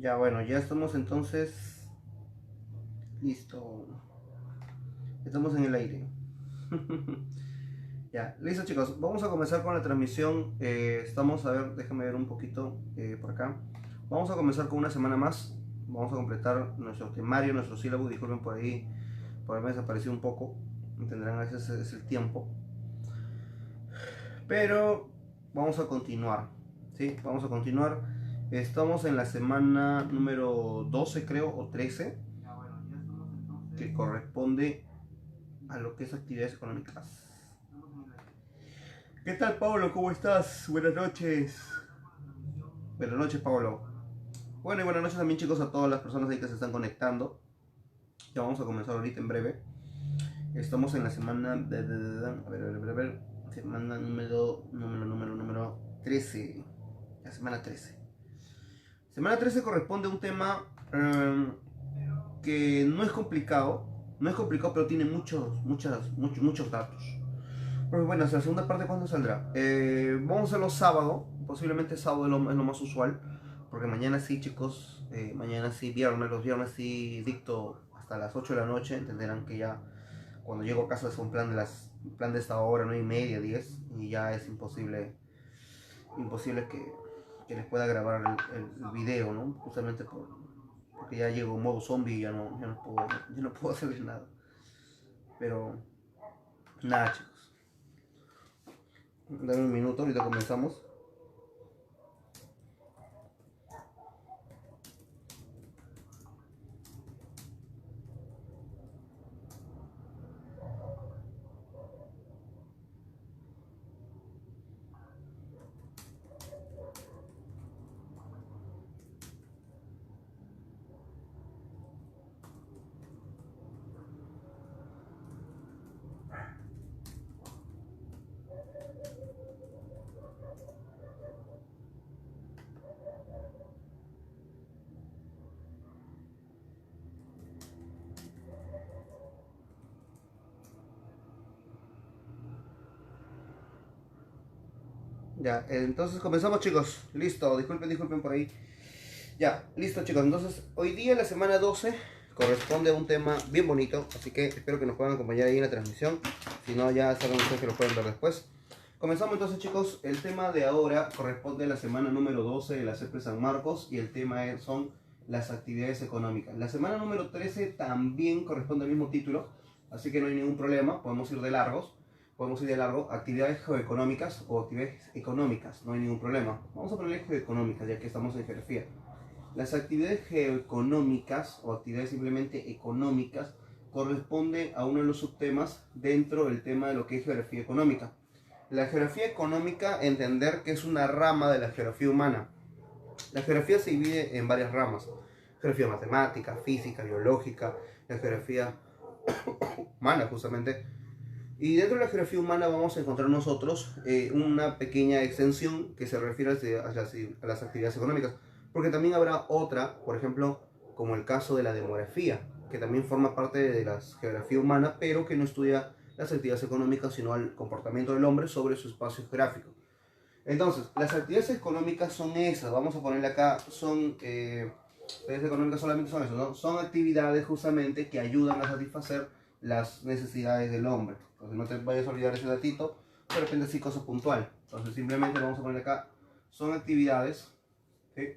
Ya bueno, ya estamos entonces. Listo. Estamos en el aire. Ya, listo chicos. Vamos a comenzar con la transmisión. Estamos, a ver, déjame ver un poquito por acá. Vamos a comenzar con una semana más. Vamos a completar nuestro temario, nuestro sílabo. Disculpen por ahí me desapareció un poco. Entenderán, a veces es el tiempo. Pero vamos a continuar. ¿Sí? Vamos a continuar. Estamos en la semana número 12 creo, o 13, que corresponde a lo que es actividades económicas. ¿Qué tal, Pablo? ¿Cómo estás? Buenas noches. Buenas noches, Pablo. Bueno, y buenas noches también, chicos, a todas las personas ahí que se están conectando. Ya vamos a comenzar ahorita en breve. Estamos en la semana a ver, semana número 13. La semana 13. Semana 13 corresponde a un tema que no es complicado. No es complicado, pero tiene muchos datos. Pues bueno, la segunda parte, ¿cuándo saldrá? Vamos a hacerlo sábado. Posiblemente sábado es lo más usual. Porque mañana sí, chicos. Mañana sí, viernes. Los viernes sí dicto hasta las 8 de la noche. Entenderán que ya cuando llego a casa es un plan de esta hora, 9:30, 10. Y ya es imposible que les pueda grabar el video, ¿no? Justamente porque ya llego en modo zombie y ya no puedo hacer nada. Pero nada, chicos. Dame un minuto, ahorita comenzamos. Ya, entonces comenzamos, chicos. Listo, disculpen por ahí. Ya, listo, chicos. Entonces, hoy día, la semana 12, corresponde a un tema bien bonito. Así que espero que nos puedan acompañar ahí en la transmisión. Si no, ya saben ustedes que lo pueden ver después. Comenzamos entonces, chicos. El tema de ahora corresponde a la semana número 12 de la CEPRE San Marcos. Y el tema son las actividades económicas. La semana número 13 también corresponde al mismo título. Así que no hay ningún problema. Podemos ir de largos. Actividades geoeconómicas o actividades económicas, no hay ningún problema. Vamos a ponerle geoeconómicas ya que estamos en geografía. Las actividades geoeconómicas o actividades simplemente económicas corresponde a uno de los subtemas dentro del tema de lo que es geografía económica. La geografía económica, entender que es una rama de la geografía humana. La geografía se divide en varias ramas: geografía matemática, física, biológica, la geografía humana justamente. Y dentro de la geografía humana vamos a encontrar nosotros una pequeña extensión que se refiere a las actividades económicas. Porque también habrá otra, por ejemplo, como el caso de la demografía, que también forma parte de la geografía humana, pero que no estudia las actividades económicas, sino el comportamiento del hombre sobre su espacio geográfico. Entonces, las actividades económicas son esas, vamos a ponerle acá, actividades económicas solamente son eso, ¿no? Son actividades justamente que ayudan a satisfacer las necesidades del hombre. Entonces no te vayas a olvidar ese datito, de repente sí cosa puntual. Entonces simplemente vamos a poner acá, son actividades, ¿sí?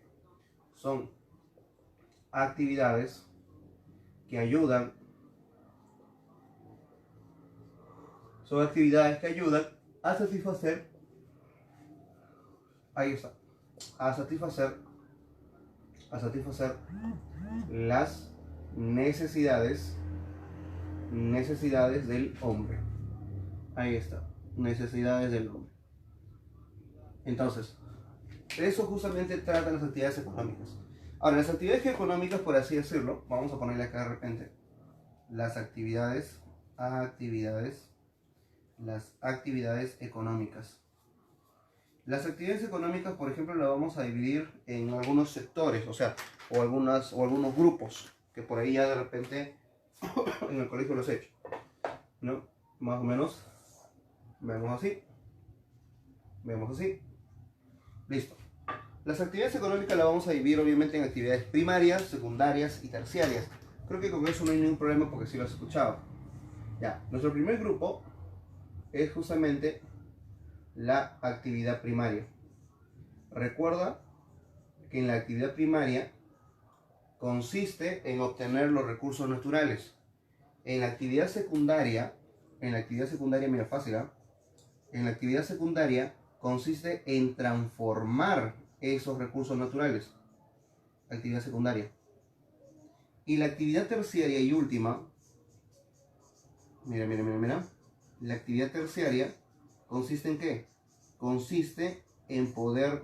Son actividades que ayudan, a satisfacer, ahí está, a satisfacer las necesidades del hombre. Ahí está, necesidades del hombre. Entonces, eso justamente tratan las actividades económicas. Ahora, las actividades económicas, por así decirlo, vamos a ponerle acá de repente las las actividades económicas. Las actividades económicas, por ejemplo, las vamos a dividir en algunos sectores, o algunos grupos, que por ahí ya de repente en el colegio los he hecho, ¿no? Más o menos, vemos así, listo. las actividades económicas las vamos a dividir obviamente en actividades primarias, secundarias y terciarias. Creo que con eso no hay ningún problema porque sí lo has escuchado. Ya, nuestro primer grupo es justamente la actividad primaria. Recuerda que en la actividad primaria consiste en obtener los recursos naturales. En la actividad secundaria, mira, fácil, ¿eh? En la actividad secundaria consiste en transformar esos recursos naturales. Actividad secundaria. Y la actividad terciaria y última, mira. La actividad terciaria consiste en ¿qué? Consiste en poder,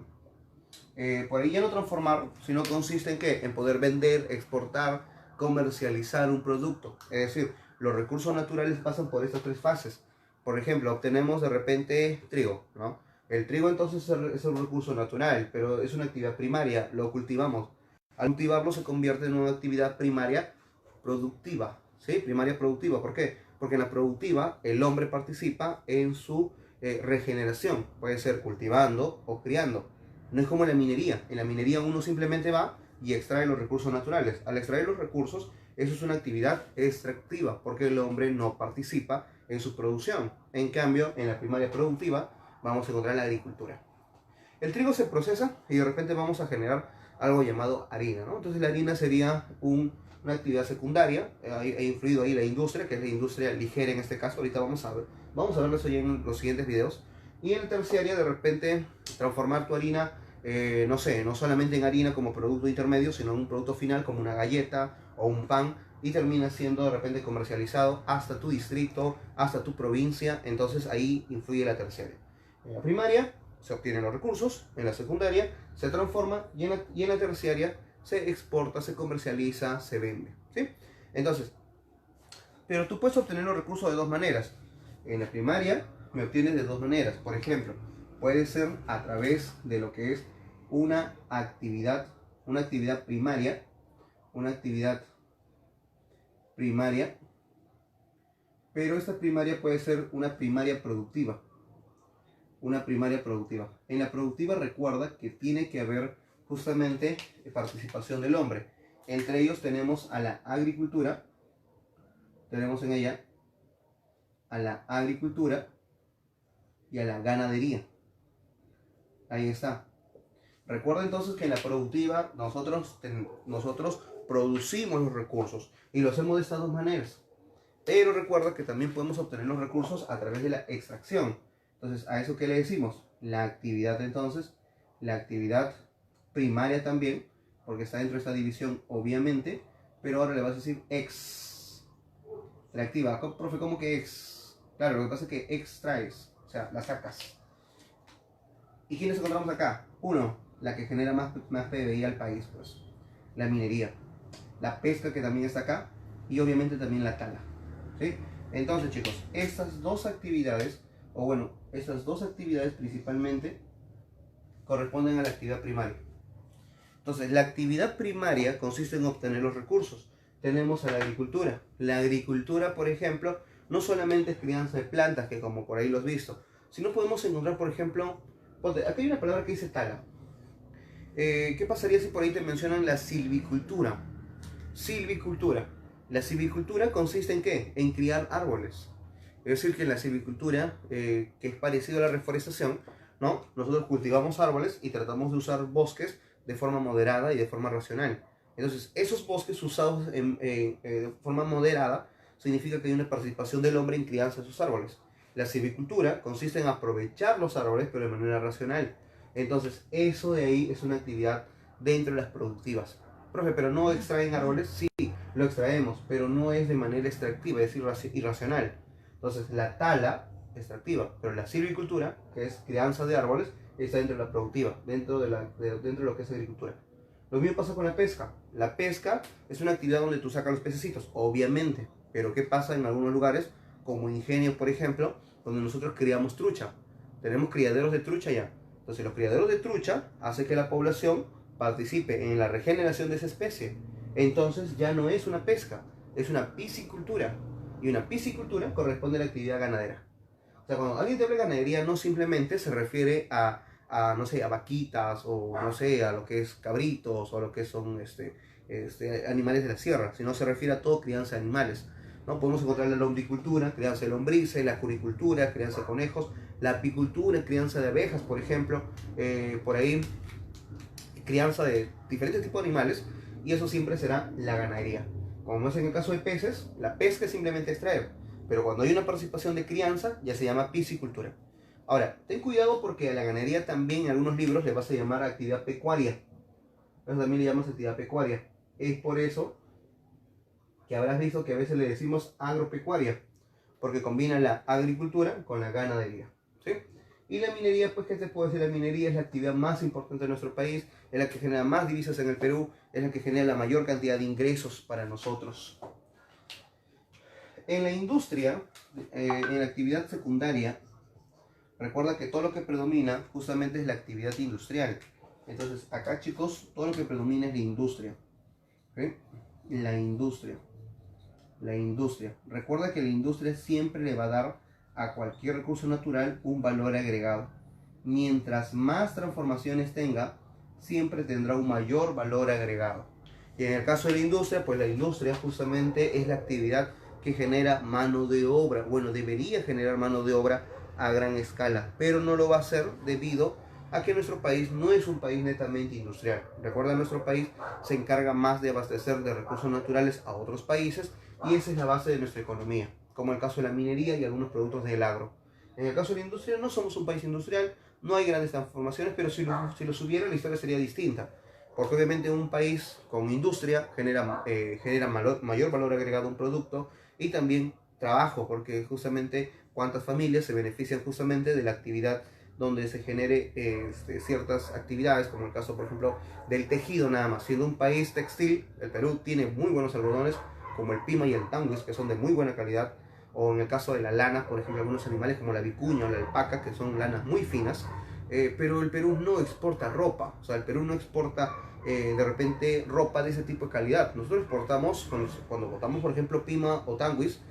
por ahí ya no transformar, sino consiste en ¿qué? En poder vender, exportar, comercializar un producto. Es decir, los recursos naturales pasan por estas tres fases. Por ejemplo, obtenemos de repente trigo, ¿no? El trigo entonces es un recurso natural, pero es una actividad primaria, lo cultivamos. Al cultivarlo se convierte en una actividad primaria productiva, ¿sí? Primaria productiva, ¿por qué? Porque en la productiva el hombre participa en su regeneración, puede ser cultivando o criando. No es como en la minería uno simplemente va y extrae los recursos naturales. Al extraer los recursos, eso es una actividad extractiva, porque el hombre no participa en su producción. En cambio, en la primaria productiva vamos a encontrar la agricultura. El trigo se procesa y de repente vamos a generar algo llamado harina, ¿no? Entonces la harina sería una actividad secundaria. Ha influido ahí la industria, que es la industria ligera en este caso. Ahorita vamos a verlo eso ya en los siguientes videos. Y en la terciaria, de repente, transformar tu harina, no sé, no solamente en harina como producto intermedio, sino en un producto final como una galleta o un pan, y termina siendo de repente comercializado hasta tu distrito, hasta tu provincia. Entonces ahí influye la terciaria. En la primaria se obtienen los recursos, en la secundaria se transforma y en la terciaria se exporta, se comercializa, se vende, ¿sí? Entonces, pero tú puedes obtener los recursos de dos maneras. En la primaria me obtienes de dos maneras. Por ejemplo, puede ser a través de lo que es una actividad primaria, pero esta primaria puede ser una primaria productiva. En la productiva recuerda que tiene que haber justamente participación del hombre. Entre ellos tenemos a la agricultura, tenemos en ella a la agricultura y a la ganadería. Ahí está. Recuerda entonces que en la productiva nosotros producimos los recursos y lo hacemos de estas dos maneras. Pero recuerda que también podemos obtener los recursos a través de la extracción. Entonces, ¿a eso qué le decimos? La actividad primaria también, porque está dentro de esta división obviamente, pero ahora le vas a decir extractiva. Profe, ¿cómo que ex? Claro, lo que pasa es que extraes, o sea, la sacas. ¿Y quiénes encontramos acá? Uno, la que genera más PBI al país, pues, la minería. La pesca, que también está acá, y obviamente también la tala, ¿sí? Entonces, chicos, estas dos actividades principalmente corresponden a la actividad primaria. Entonces, la actividad primaria consiste en obtener los recursos. Tenemos a la agricultura. La agricultura, por ejemplo, no solamente es crianza de plantas, que como por ahí lo has visto, sino podemos encontrar, por ejemplo, aquí hay una palabra que dice tala. ¿Qué pasaría si por ahí te mencionan la silvicultura? La silvicultura consiste en ¿qué? En criar árboles. Es decir, que en la silvicultura, que es parecido a la reforestación, ¿no? Nosotros cultivamos árboles y tratamos de usar bosques de forma moderada y de forma racional. Entonces, esos bosques usados de forma moderada significa que hay una participación del hombre en crianza de esos árboles. La silvicultura consiste en aprovechar los árboles, pero de manera racional. Entonces, eso de ahí es una actividad dentro de las productivas. Profe, ¿pero no extraen árboles? Sí, lo extraemos, pero no es de manera extractiva, es decir, irracional. Entonces, la tala extractiva, pero la silvicultura, que es crianza de árboles, está dentro de la productiva, dentro de lo que es agricultura. Lo mismo pasa con la pesca. La pesca es una actividad donde tú sacas los pececitos, obviamente. Pero ¿qué pasa en algunos lugares, como Ingenio, por ejemplo, donde nosotros criamos trucha? Tenemos criaderos de trucha ya. Entonces, los criaderos de trucha hacen que la población participe en la regeneración de esa especie. Entonces, ya no es una pesca, es una piscicultura. Y una piscicultura corresponde a la actividad ganadera. O sea, cuando alguien te habla de ganadería, no simplemente se refiere a a, no sé, a vaquitas, o no sé, a lo que es cabritos, o a lo que son animales de la sierra, sino se refiere a todo crianza de animales, ¿no? Podemos encontrar la lombricultura, crianza de lombrices, la curicultura, crianza de conejos, la apicultura, crianza de abejas, por ejemplo, por ahí, crianza de diferentes tipos de animales, y eso siempre será la ganadería. Como es en el caso de peces, la pesca es simplemente extraer, pero cuando hay una participación de crianza, ya se llama piscicultura. Ahora, ten cuidado porque a la ganadería también en algunos libros le vas a llamar actividad pecuaria. Eso también le llamamos actividad pecuaria. Es por eso que habrás visto que a veces le decimos agropecuaria, porque combina la agricultura con la ganadería, ¿sí? Y la minería, pues, ¿qué te puedo decir? La minería es la actividad más importante de nuestro país, es la que genera más divisas en el Perú, es la que genera la mayor cantidad de ingresos para nosotros. En la industria, en la actividad secundaria, recuerda que todo lo que predomina justamente es la actividad industrial. Entonces, acá, chicos, todo lo que predomina es la industria. ¿Sí? La industria. La industria. Recuerda que la industria siempre le va a dar a cualquier recurso natural un valor agregado. Mientras más transformaciones tenga, siempre tendrá un mayor valor agregado. Y en el caso de la industria, pues la industria justamente es la actividad que genera mano de obra. Bueno, debería generar mano de obra a gran escala, pero no lo va a hacer debido a que nuestro país no es un país netamente industrial. Recuerda, nuestro país se encarga más de abastecer de recursos naturales a otros países, y esa es la base de nuestra economía, como el caso de la minería y algunos productos del agro. En el caso de la industria, no somos un país industrial, no hay grandes transformaciones, pero si los hubiera, la historia sería distinta. Porque obviamente un país con industria genera mayor valor agregado a un producto, y también trabajo, porque justamente cuántas familias se benefician justamente de la actividad donde se genere ciertas actividades, como el caso, por ejemplo, del tejido nada más. Siendo un país textil, el Perú tiene muy buenos algodones, como el pima y el tanguis, que son de muy buena calidad, o en el caso de la lana, por ejemplo, algunos animales como la vicuña o la alpaca, que son lanas muy finas, pero el Perú no exporta ropa, o sea, el Perú no exporta de repente ropa de ese tipo de calidad. Nosotros exportamos, cuando botamos, por ejemplo, pima o tanguis,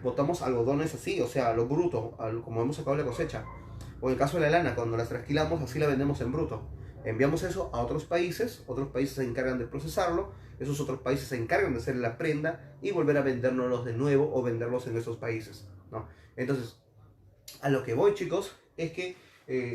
botamos algodones así, o sea, a lo bruto, como hemos sacado la cosecha. O en el caso de la lana, cuando las trasquilamos, así la vendemos en bruto. Enviamos eso a otros países se encargan de procesarlo, esos otros países se encargan de hacer la prenda y volver a vendérnoslos de nuevo o venderlos en esos países, ¿no? Entonces, a lo que voy, chicos, es que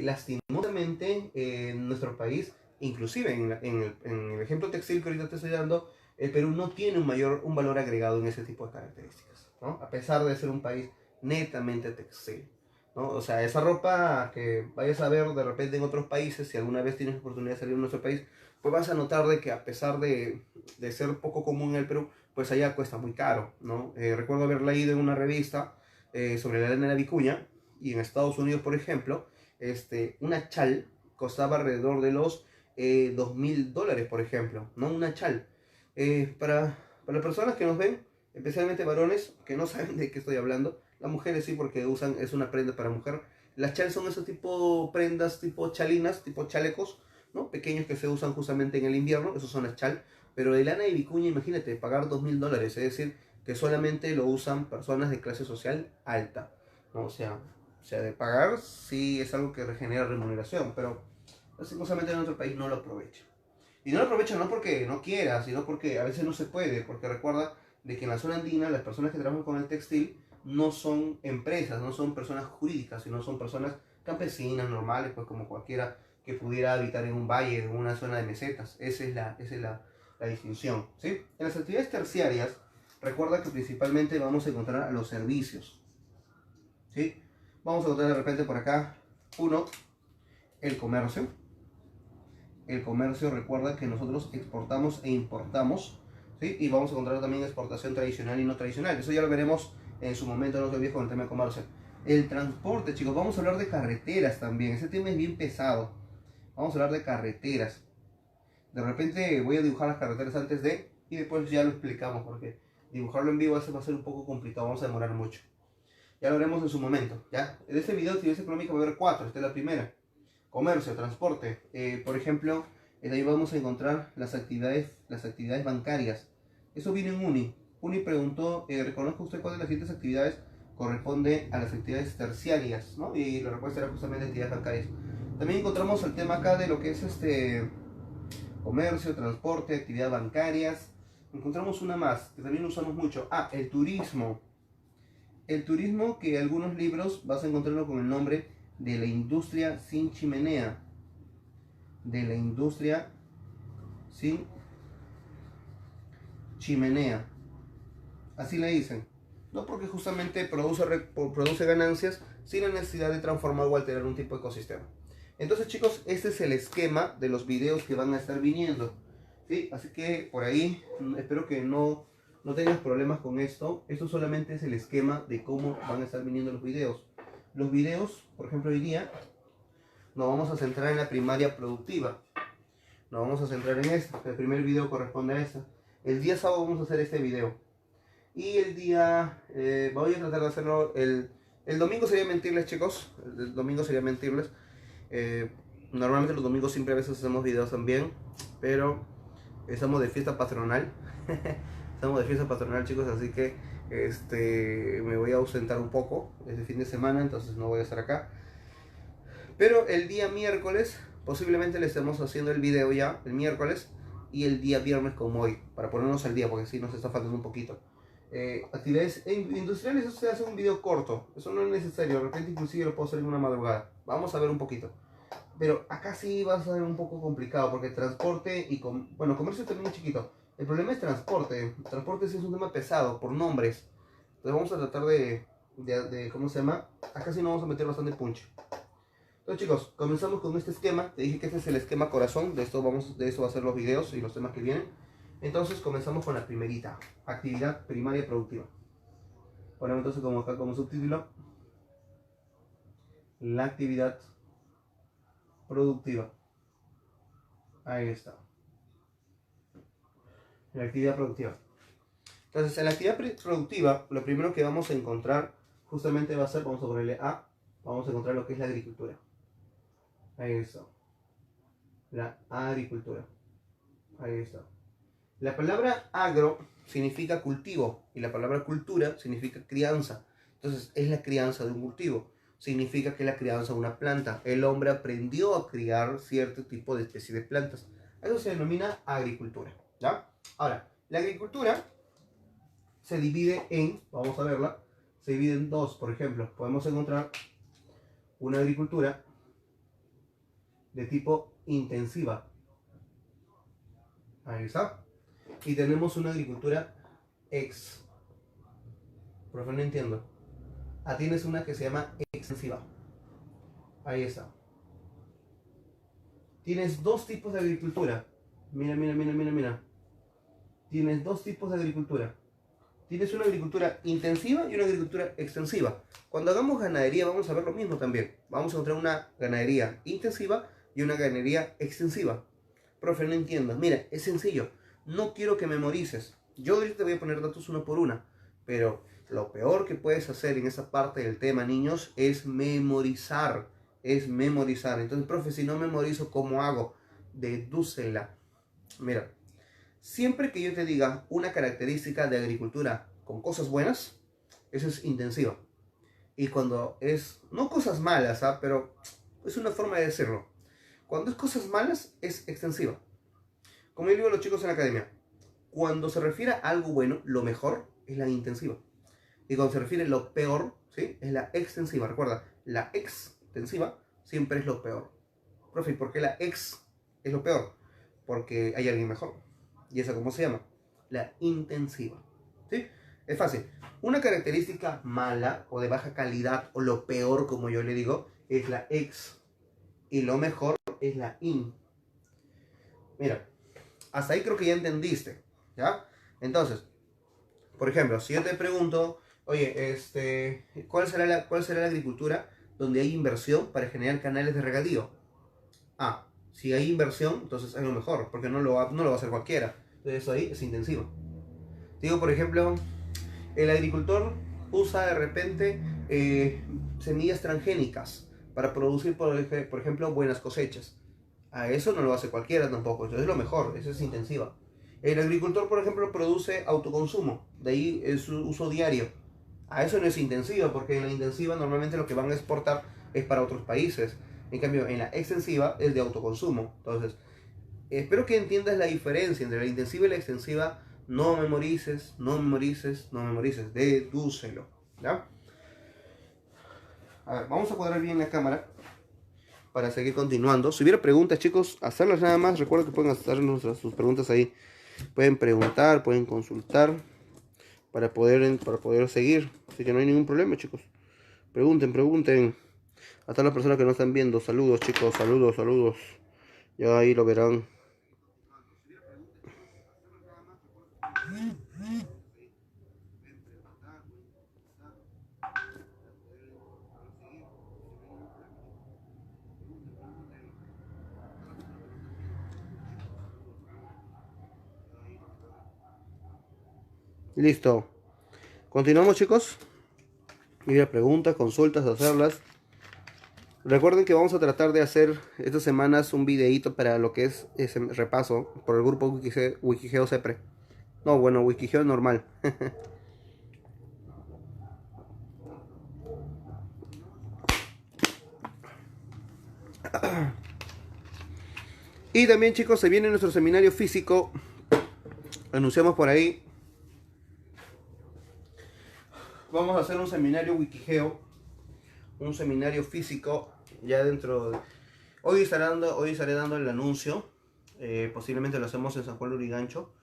lastimosamente en nuestro país, inclusive en el ejemplo textil que ahorita te estoy dando, el Perú no tiene un valor agregado en ese tipo de características, ¿no? A pesar de ser un país netamente textil, ¿no? O sea, esa ropa que vayas a ver de repente en otros países, si alguna vez tienes oportunidad de salir de nuestro país, pues vas a notar de que a pesar de ser poco común en el Perú, pues allá cuesta muy caro, ¿no? Recuerdo haber leído en una revista sobre la lana de la vicuña, y en Estados Unidos, por ejemplo, una chal costaba alrededor de los $2,000, por ejemplo, ¿no? Una chal. Para personas que nos ven, especialmente varones que no saben de qué estoy hablando, las mujeres sí, porque usan, es una prenda para mujer. Las chal son esos tipo prendas, tipo chalinas, tipo chalecos, ¿no? Pequeños que se usan justamente en el invierno, esos son las chal. Pero de lana y vicuña, imagínate, pagar $2,000, es decir, que solamente lo usan personas de clase social alta, ¿no? O sea, de pagar sí es algo que genera remuneración, pero lastimosamente en nuestro país no lo aprovecha. Y no lo aprovecha no porque no quiera, sino porque a veces no se puede, porque recuerda de que en la zona andina las personas que trabajan con el textil no son empresas, no son personas jurídicas, sino son personas campesinas, normales, pues como cualquiera que pudiera habitar en un valle, en una zona de mesetas. Esa es la distinción, ¿sí? En las actividades terciarias, recuerda que principalmente vamos a encontrar a los servicios, ¿sí? Vamos a encontrar de repente por acá, uno, el comercio. El comercio, recuerda que nosotros exportamos e importamos, ¿sí? Y vamos a encontrar también exportación tradicional y no tradicional. Eso ya lo veremos en su momento, no te olvides, con el tema de comercio. El transporte, chicos, vamos a hablar de carreteras también. Ese tema es bien pesado. Vamos a hablar de carreteras. De repente voy a dibujar las carreteras y después ya lo explicamos, porque dibujarlo en vivo a veces va a ser un poco complicado, vamos a demorar mucho. Ya lo veremos en su momento, ¿ya? En este video de actividad económica va a haber 4, esta es la primera. Comercio, transporte. Por ejemplo, ahí vamos a encontrar las actividades bancarias. Eso viene en UNI. UNI preguntó, ¿reconozca usted cuál de las siguientes actividades corresponde a las actividades terciarias? ¿No? Y la respuesta era justamente actividades bancarias. También encontramos el tema acá de lo que es comercio, transporte, actividades bancarias. Encontramos una más que también usamos mucho. Ah, el turismo. El turismo, que algunos libros vas a encontrarlo con el nombre de la industria sin chimenea. De la industria sin chimenea. Así le dicen. No porque justamente produce ganancias sin la necesidad de transformar o alterar un tipo de ecosistema. Entonces, chicos, este es el esquema de los videos que van a estar viniendo, ¿sí? Así que por ahí espero que no tengas problemas con esto. Esto solamente es el esquema de cómo van a estar viniendo los videos. Los videos, por ejemplo, hoy día nos vamos a centrar en la primaria productiva. Nos vamos a centrar en esta. El primer video corresponde a esta. El día sábado vamos a hacer este video. Y el día, voy a tratar de hacerlo, el domingo sería mentirles, chicos. El domingo sería mentirles. Normalmente los domingos siempre a veces hacemos videos también, pero estamos de fiesta patronal. Estamos de fiesta patronal, chicos, así que me voy a ausentar un poco este fin de semana, entonces no voy a estar acá. Pero el día miércoles posiblemente le estemos haciendo el video ya, el miércoles, y el día viernes como hoy, para ponernos al día, porque sí nos está faltando un poquito. Actividades industriales, eso se hace un video corto, eso no es necesario, de repente inclusive lo puedo hacer en una madrugada. Vamos a ver un poquito. Pero acá sí va a ser un poco complicado, porque transporte y bueno, comercio también es chiquito. El problema es transporte. Transporte sí es un tema pesado por nombres. Entonces vamos a tratar de ¿cómo se llama? Acá sí nos vamos a meter bastante punch. Entonces, chicos, comenzamos con este esquema. Te dije que este es el esquema corazón. De esto va a ser los videos y los temas que vienen. Entonces comenzamos con la primerita. Actividad primaria productiva. Ponemos entonces como acá como subtítulo la actividad productiva. Ahí está. La actividad productiva. Entonces, en la actividad productiva, lo primero que vamos a encontrar justamente va a ser, vamos a ponerle A, vamos a encontrar lo que es la agricultura. Ahí está. La agricultura. Ahí está. La palabra agro significa cultivo y la palabra cultura significa crianza. Entonces, es la crianza de un cultivo. Significa que la crianza de una planta. El hombre aprendió a criar cierto tipo de especie de plantas. Eso se denomina agricultura, ¿ya? Ahora, la agricultura se divide en, vamos a verla, se divide en dos. Por ejemplo, podemos encontrar una agricultura de tipo intensiva. Ahí está. Y tenemos una agricultura profe, no entiendo. Tienes una que se llama extensiva. Ahí está. Tienes dos tipos de agricultura. Mira. Tienes dos tipos de agricultura. Tienes una agricultura intensiva y una agricultura extensiva. Cuando hagamos ganadería vamos a ver lo mismo también. Vamos a encontrar una ganadería intensiva y una ganadería extensiva. Profe, no entiendo. Mira, es sencillo. No quiero que memorices. Yo ahorita te voy a poner datos uno por una. Pero lo peor que puedes hacer en esa parte del tema, niños, es memorizar. Entonces, profe, si no memorizo, ¿cómo hago? Dedúcela. Mira, siempre que yo te diga una característica de agricultura con cosas buenas, eso es intensiva. Y cuando es, no cosas malas, pero es una forma de decirlo. Cuando es cosas malas, es extensiva. Como yo digo a los chicos en la academia, cuando se refiere a algo bueno, lo mejor es la intensiva. Y cuando se refiere a lo peor, ¿sí? Es la extensiva. Recuerda, la extensiva siempre es lo peor. Profe, ¿por qué la ex es lo peor? Porque hay alguien mejor. ¿Y esa cómo se llama? La intensiva. ¿Sí? Es fácil. Una característica mala o de baja calidad, o lo peor, como yo le digo, es la ex. Y lo mejor es la in. Mira, hasta ahí creo que ya entendiste, ¿ya? Entonces, por ejemplo, si yo te pregunto, oye, ¿cuál será la agricultura donde hay inversión para generar canales de regadío? Si hay inversión, entonces es lo mejor, porque no lo va a hacer cualquiera. Entonces eso ahí es intensivo. Digo, por ejemplo, el agricultor usa de repente semillas transgénicas para producir, por ejemplo, buenas cosechas. A eso no lo hace cualquiera tampoco, entonces es lo mejor, eso es intensiva. El agricultor, por ejemplo, produce autoconsumo, de ahí es su uso diario. A eso no es intensiva, porque en la intensiva normalmente lo que van a exportar es para otros países. En cambio, en la extensiva es de autoconsumo. Entonces, espero que entiendas la diferencia entre la intensiva y la extensiva. No memorices, no memorices, no memorices. Dedúcelo. ¿Ya? A ver, vamos a cuadrar bien la cámara para seguir continuando. Si hubiera preguntas, chicos, hacerlas nada más. Recuerda que pueden hacernos sus preguntas ahí. Pueden preguntar, pueden consultar para poder seguir. Así que no hay ningún problema, chicos. Pregunten, pregunten. A todas las personas que no están viendo, saludos, chicos, saludos, saludos. Ya ahí lo verán. Listo. Continuamos, chicos. Y preguntas, consultas, hacerlas. Recuerden que vamos a tratar de hacer estas semanas un videíto para lo que es ese repaso por el grupo Wikigeo Cepre. No, bueno, Wikigeo normal. Y también, chicos, se viene nuestro seminario físico. Anunciamos por ahí. Vamos a hacer un seminario Wikigeo. Un seminario físico. Ya dentro de... Hoy estaré dando el anuncio. Posiblemente lo hacemos en San Juan de Lurigancho.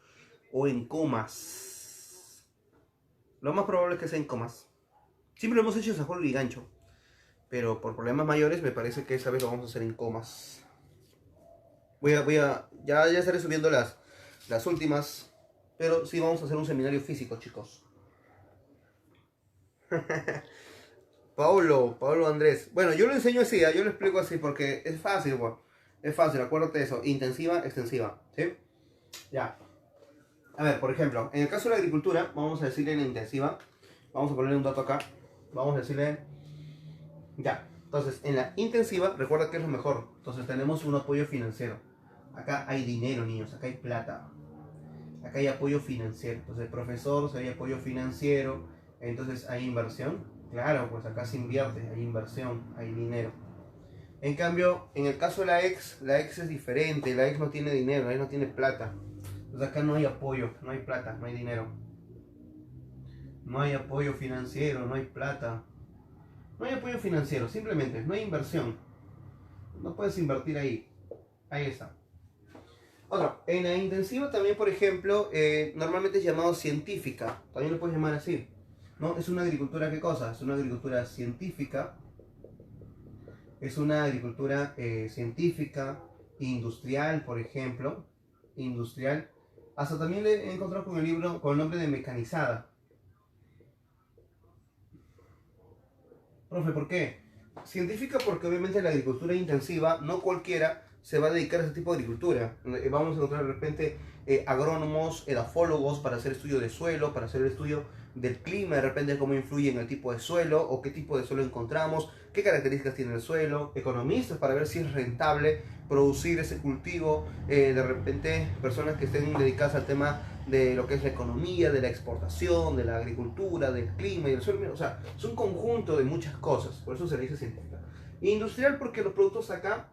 O en Comas. Lo más probable es que sea en Comas. Siempre lo hemos hecho en San Juan de Lurigancho. Pero por problemas mayores me parece que esa vez lo vamos a hacer en Comas. Ya estaré subiendo las últimas. Pero sí vamos a hacer un seminario físico, chicos. Paulo Andrés. Bueno, yo lo enseño así, yo lo explico así porque es fácil, bueno. Es fácil, acuérdate de eso. Intensiva, extensiva. ¿Sí? Ya. A ver, por ejemplo, en el caso de la agricultura, vamos a decirle en la intensiva. Vamos a ponerle un dato acá. Vamos a decirle... Ya. Entonces, en la intensiva, recuerda que es lo mejor. Entonces, tenemos un apoyo financiero. Acá hay dinero, niños. Acá hay plata. Acá hay apoyo financiero. Entonces, profesor, si hay apoyo financiero, entonces hay inversión. Claro, pues acá se invierte, hay inversión, hay dinero. En cambio, en el caso de la ex es diferente. La ex no tiene dinero, la ex no tiene plata. Entonces acá no hay apoyo, no hay plata, no hay dinero. No hay apoyo financiero, no hay plata. No hay apoyo financiero, simplemente no hay inversión. No puedes invertir ahí. Ahí está. Otro, en la intensiva también, por ejemplo, normalmente es llamado científica. También lo puedes llamar así. ¿No? Es una agricultura, ¿qué cosa? Es una agricultura científica. Es una agricultura científica, industrial, por ejemplo. Industrial. Hasta también le he encontrado con el libro con el nombre de mecanizada. Profe, ¿por qué? Científica porque obviamente la agricultura intensiva, no cualquiera se va a dedicar a ese tipo de agricultura. Vamos a encontrar de repente agrónomos, edafólogos para hacer estudio de suelo, para hacer el estudio del clima, de repente cómo influye en el tipo de suelo o qué tipo de suelo encontramos, qué características tiene el suelo, economistas para ver si es rentable producir ese cultivo, de repente personas que estén dedicadas al tema de lo que es la economía, de la exportación, de la agricultura, del clima y del suelo. O sea, es un conjunto de muchas cosas, por eso se le dice científica. Industrial porque los productos acá,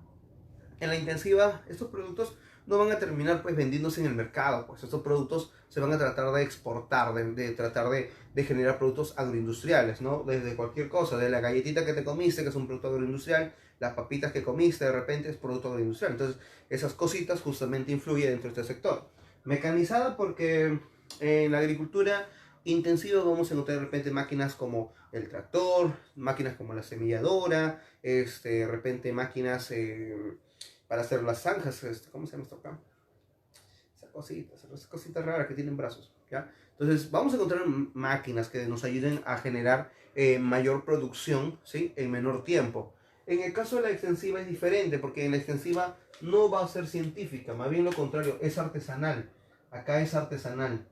en la intensiva, estos productos no van a terminar pues vendiéndose en el mercado, pues estos productos se van a tratar de exportar, de tratar de generar productos agroindustriales, ¿no? Desde cualquier cosa, de la galletita que te comiste, que es un producto agroindustrial, las papitas que comiste de repente es producto agroindustrial. Entonces, esas cositas justamente influyen dentro de este sector. Mecanizada porque en la agricultura intensiva vamos a encontrar de repente máquinas como el tractor, máquinas como la semilladora, de repente máquinas para hacer las zanjas, ¿cómo se llama esto acá? Esas cositas raras que tienen brazos, ¿ya? Entonces vamos a encontrar máquinas que nos ayuden a generar mayor producción, ¿sí? En menor tiempo. En el caso de la extensiva es diferente, porque en la extensiva no va a ser científica, más bien lo contrario, es artesanal. Acá es artesanal.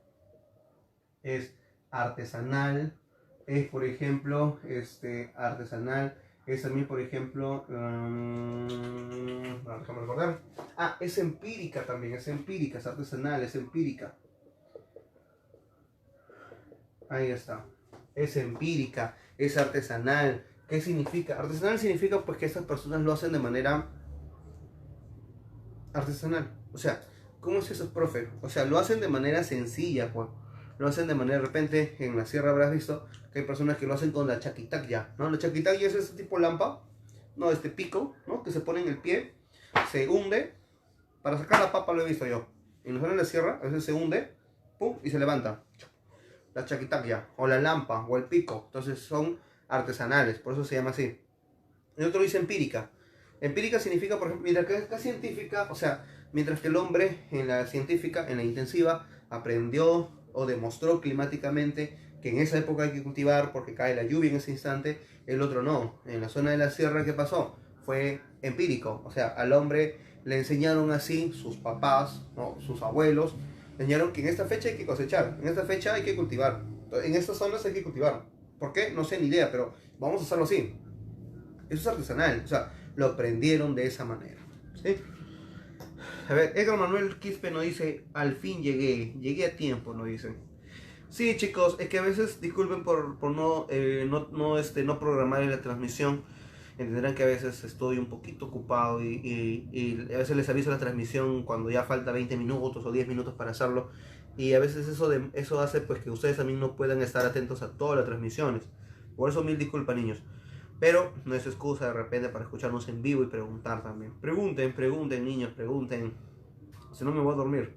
Es artesanal, es por ejemplo, artesanal, es también por ejemplo, déjame recordar, es empírica también, es empírica, es artesanal, es empírica. Ahí está, es empírica, es artesanal. ¿Qué significa? Artesanal significa pues que estas personas lo hacen de manera artesanal. O sea, ¿cómo es eso, profe? O sea, lo hacen de manera sencilla, pues. Lo hacen de manera, de repente, en la sierra habrás visto que hay personas que lo hacen con la chaquitacya, ¿no? La chaquitacya es ese tipo lampa, ¿no? Este pico, ¿no? Que se pone en el pie, se hunde, para sacar la papa lo he visto yo. En la zona de la sierra, a veces se hunde, pum, y se levanta. La chaquitacya, o la lampa, o el pico. Entonces son artesanales, por eso se llama así. El otro dice empírica. Empírica significa, por ejemplo, mientras que la científica, o sea, mientras que el hombre en la científica, en la intensiva, aprendió o demostró climáticamente que en esa época hay que cultivar porque cae la lluvia en ese instante, el otro no. En la zona de la sierra, ¿qué pasó? Fue empírico, o sea, al hombre le enseñaron así sus papás, ¿no? Sus abuelos, le enseñaron que en esta fecha hay que cosechar, en esta fecha hay que cultivar, en estas zonas hay que cultivar. ¿Por qué? No sé ni idea, pero vamos a hacerlo así. Eso es artesanal, o sea, lo aprendieron de esa manera, ¿sí? A ver, Edgar Manuel Quispe nos dice, al fin llegué a tiempo, nos dice. Sí, chicos, es que a veces, disculpen por no programar la transmisión, entenderán que a veces estoy un poquito ocupado y a veces les aviso la transmisión cuando ya falta 20 minutos o 10 minutos para hacerlo, y a veces eso hace pues que ustedes también no puedan estar atentos a todas las transmisiones. Por eso mil disculpas, niños. Pero no es excusa de repente para escucharnos en vivo y preguntar también. Pregunten, niños, pregunten. Si no me voy a dormir.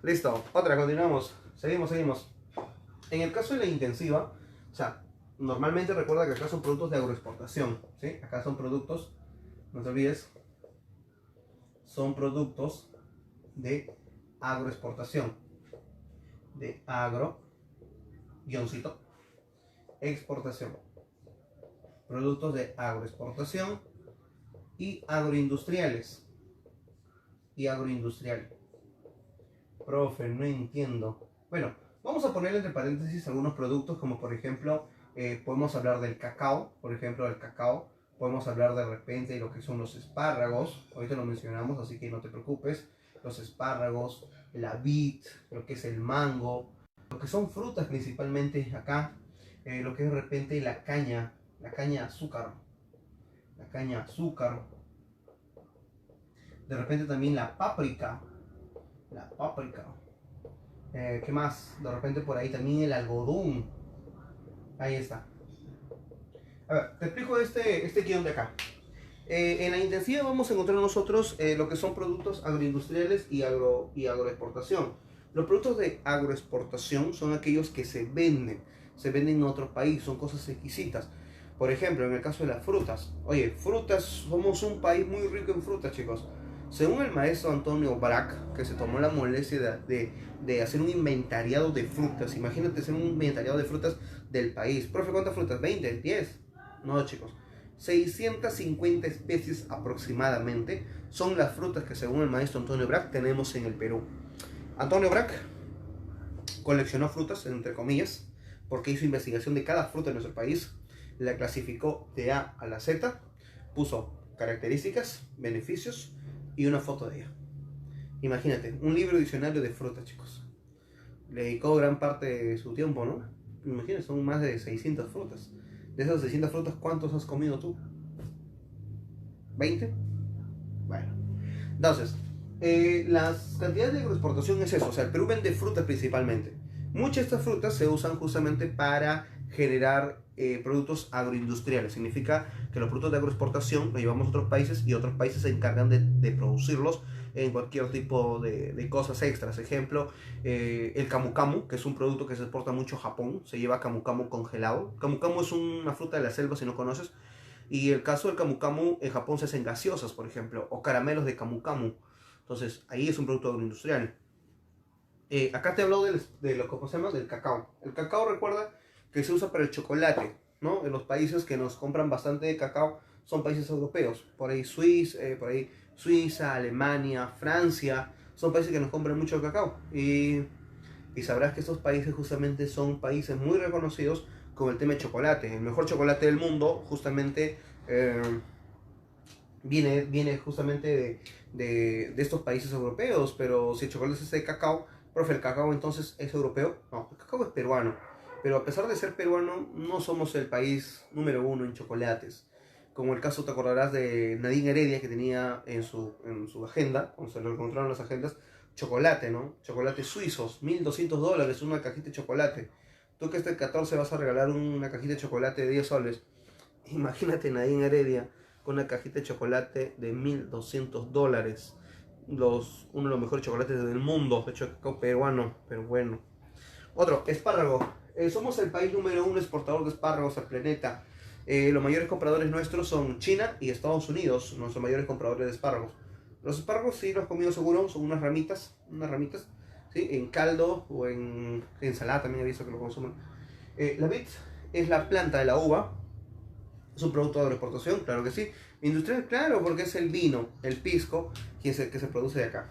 Listo, otra, continuamos. Seguimos. En el caso de la intensiva, o sea, normalmente recuerda que acá son productos de agroexportación, ¿sí? Acá son productos, no te olvides, son productos de agroexportación. De agro, guioncito, exportación. Productos de agroexportación y agroindustriales. Profe, no entiendo. Bueno, vamos a poner entre paréntesis algunos productos como por ejemplo, podemos hablar del cacao, podemos hablar de repente de lo que son los espárragos, ahorita lo mencionamos, así que no te preocupes, los espárragos, la vid, lo que es el mango, lo que son frutas principalmente acá, lo que es de repente la caña de azúcar, de repente también la páprica, ¿qué más? De repente por ahí también el algodón, ahí está. A ver, te explico este guión de acá. En la intensiva vamos a encontrar nosotros lo que son productos agroindustriales y agroexportación. Los productos de agroexportación son aquellos que se venden en otro país, son cosas exquisitas. Por ejemplo, en el caso de las frutas. Oye, frutas, somos un país muy rico en frutas, chicos. Según el maestro Antonio Brac, que se tomó la molestia de hacer un inventariado de frutas. Imagínate hacer un inventariado de frutas del país. Profe, ¿cuántas frutas? ¿20? ¿10? No, chicos. 650 especies aproximadamente son las frutas que según el maestro Antonio Brac tenemos en el Perú. Antonio Brac coleccionó frutas, entre comillas, porque hizo investigación de cada fruta en nuestro país, la clasificó de A a la Z, puso características, beneficios y una foto de ella. Imagínate, un libro diccionario de frutas, chicos. Le dedicó gran parte de su tiempo, ¿no? Imagínate, son más de 600 frutas. De esas 600 frutas, ¿cuántos has comido tú? ¿20? Bueno, entonces, las cantidades de agroexportación es eso, o sea, el Perú vende frutas principalmente. Muchas de estas frutas se usan justamente para generar productos agroindustriales. Significa que los productos de agroexportación los llevamos a otros países y otros países se encargan de producirlos en cualquier tipo de cosas extras. Ejemplo, el camu camu, que es un producto que se exporta mucho a Japón, se lleva camu camu congelado. Camu camu es una fruta de la selva, si no conoces. Y el caso del camu camu, en Japón se hacen gaseosas, por ejemplo, o caramelos de camu camu. Entonces, ahí es un producto agroindustrial. Acá te hablo de lo que se llama del cacao. El cacao, recuerda que se usa para el chocolate, ¿no? En los países que nos compran bastante cacao son países europeos. Por ahí Suiza, Alemania, Francia, son países que nos compran mucho cacao. Y sabrás que estos países justamente son países muy reconocidos con el tema de chocolate. El mejor chocolate del mundo justamente viene justamente de estos países europeos. Pero si el chocolate es de cacao, profe, ¿el cacao entonces es europeo? No, el cacao es peruano. pero a pesar de ser peruano, no somos el país número uno en chocolates. Como el caso, te acordarás de Nadine Heredia, que tenía en su agenda, cuando se lo encontraron las agendas, chocolate, ¿no? Chocolates suizos, $1.200, una cajita de chocolate. Tú que este 14 vas a regalar una cajita de chocolate de 10 soles. Imagínate Nadine Heredia con una cajita de chocolate de $1.200. Uno de los mejores chocolates del mundo, hecho de cacao peruano, pero bueno. Otro, espárrago. Somos el país número uno exportador de espárragos al planeta. Los mayores compradores nuestros son China y Estados Unidos, nuestros mayores compradores de espárragos. Los espárragos, sí, los he comido seguro, son unas ramitas, ¿sí? En caldo o en ensalada también he visto que lo consumen. La vid es la planta de la uva, es un producto de agroexportación, claro que sí. Industrial, claro, porque es el vino, el pisco, que se produce de acá.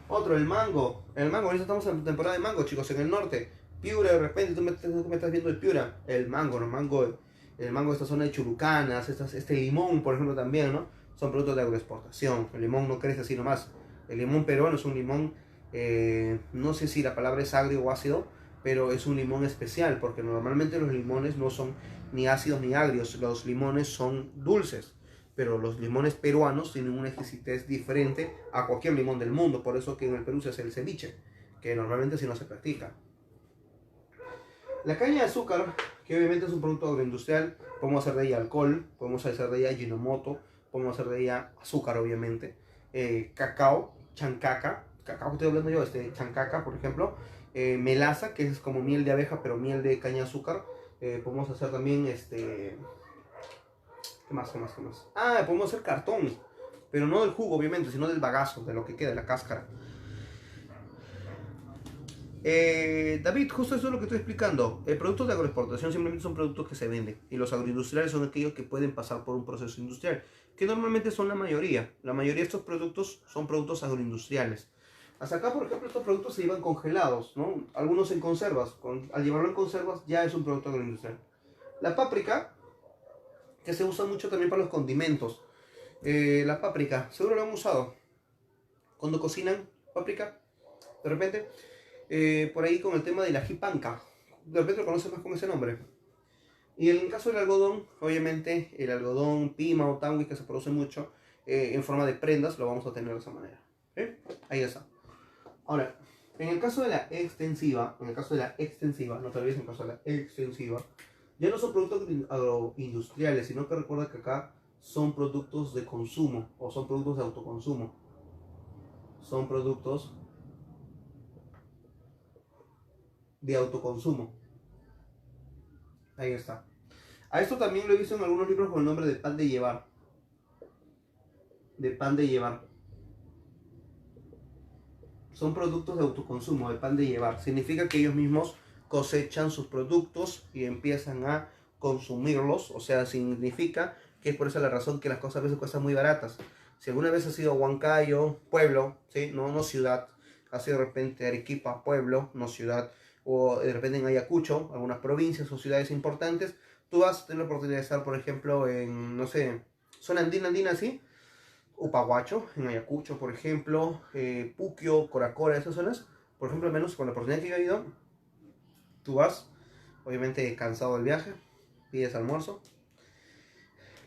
Otro, el mango. Ahorita estamos en temporada de mango, chicos, en el norte. Piura, de repente, tú me estás viendo el Piura. El mango, ¿no? El mango de esta zona de Churucanas, este limón, por ejemplo, también, ¿no? Son productos de agroexportación. El limón no crece así nomás. El limón peruano es un limón, no sé si la palabra es agrio o ácido, pero es un limón especial, porque normalmente los limones no son ni ácidos ni agrios. Los limones son dulces, pero los limones peruanos tienen una exquisitez diferente a cualquier limón del mundo. Por eso que en el Perú se hace el ceviche, que normalmente si no se practica. La caña de azúcar, que obviamente es un producto agroindustrial, podemos hacer de ella alcohol, podemos hacer de ella Ajinomoto, podemos hacer de ella azúcar, obviamente. Cacao, chancaca, cacao que estoy hablando yo, chancaca, por ejemplo. Melaza, que es como miel de abeja, pero miel de caña de azúcar. Podemos hacer también ¿qué más? Ah, podemos hacer cartón, pero no del jugo, obviamente, sino del bagazo, de lo que queda, de la cáscara. David, justo eso es lo que estoy explicando. Productos de agroexportación simplemente son productos que se venden, y los agroindustriales son aquellos que pueden pasar por un proceso industrial, que normalmente son la mayoría. La mayoría de estos productos son productos agroindustriales. Hasta acá, por ejemplo, estos productos se llevan congelados, ¿no? Algunos en conservas. Al llevarlo en conservas ya es un producto agroindustrial. La páprica, que se usa mucho también para los condimentos. La páprica, seguro lo han usado. Cuando cocinan páprica, de repente, por ahí con el tema de la ají panca. De repente lo conoces más con ese nombre. Y en el caso del algodón, obviamente, el algodón, pima o tangui que se produce mucho, en forma de prendas, lo vamos a tener de esa manera. Ahí está. Ahora, en el caso de la extensiva, no te olvides, en el caso de la extensiva, ya no son productos agroindustriales, sino que recuerda que acá son productos de consumo o son productos de autoconsumo. Son productos de autoconsumo. Ahí está. A esto también lo he visto en algunos libros con el nombre de pan de llevar. De pan de llevar. Son productos de autoconsumo, de pan de llevar. Significa que ellos mismos cosechan sus productos y empiezan a consumirlos. O sea, significa que es por esa la razón que las cosas a veces cuestan muy baratas. Si alguna vez has ido a Huancayo, pueblo, ¿sí? No ciudad, has ido de repente a Arequipa, pueblo, no ciudad, o de repente en Ayacucho, algunas provincias o ciudades importantes, tú vas a tener la oportunidad de estar, por ejemplo, en, no sé, zona andina, ¿sí? Upaguacho, en Ayacucho, por ejemplo, Puquio, Coracora, esas zonas. Por ejemplo, al menos con la oportunidad que yo he ido, tú vas, obviamente cansado del viaje, pides almuerzo.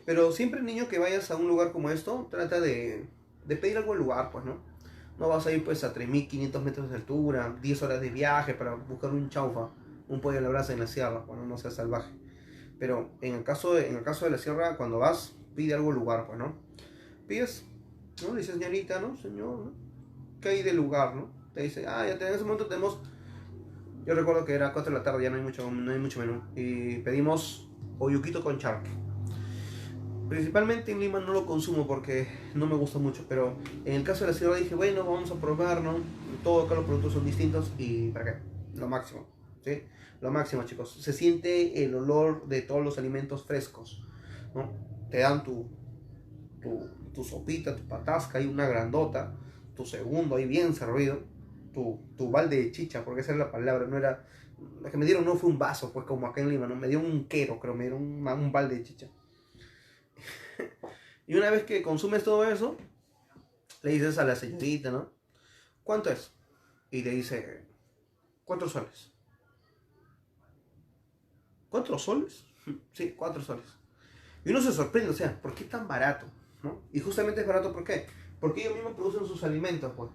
Pero siempre, niño, que vayas a un lugar como esto, trata de pedir algo al lugar, pues, ¿no? No vas a ir pues a 3.500 metros de altura, 10 horas de viaje para buscar un chaufa, un pollo a la brasa en la sierra, cuando no sea salvaje. Pero en el caso de la sierra, cuando vas, pide algo al lugar, pues, ¿no? Pides, ¿no? Le dices, señorita, ¿no? Señor, ¿no? ¿Qué hay del lugar, no? Te dice, ya en ese momento tenemos... Yo recuerdo que era 4 de la tarde, ya no hay mucho menú. Y pedimos oyuquito con charque. Principalmente en Lima no lo consumo porque no me gusta mucho, pero en el caso de la sierra dije, bueno, vamos a probar, ¿no? Todo acá los productos son distintos y ¿para qué? Lo máximo, ¿sí? Lo máximo, chicos. Se siente el olor de todos los alimentos frescos, ¿no? Te dan tu sopita, tu patasca, ahí una grandota, tu segundo ahí bien servido, tu balde de chicha, porque esa era la palabra, no era... La que me dieron no fue un vaso, pues como acá en Lima, ¿no? Me dio un quero, creo, me dieron un balde de chicha. Y una vez que consumes todo eso, le dices a la señorita, ¿no? ¿Cuánto es? Y te dice, 4 soles. ¿4 soles? Sí, 4 soles. Y uno se sorprende, o sea, ¿por qué tan barato? ¿No? Y justamente es barato, ¿por qué? Porque ellos mismos producen sus alimentos, pues.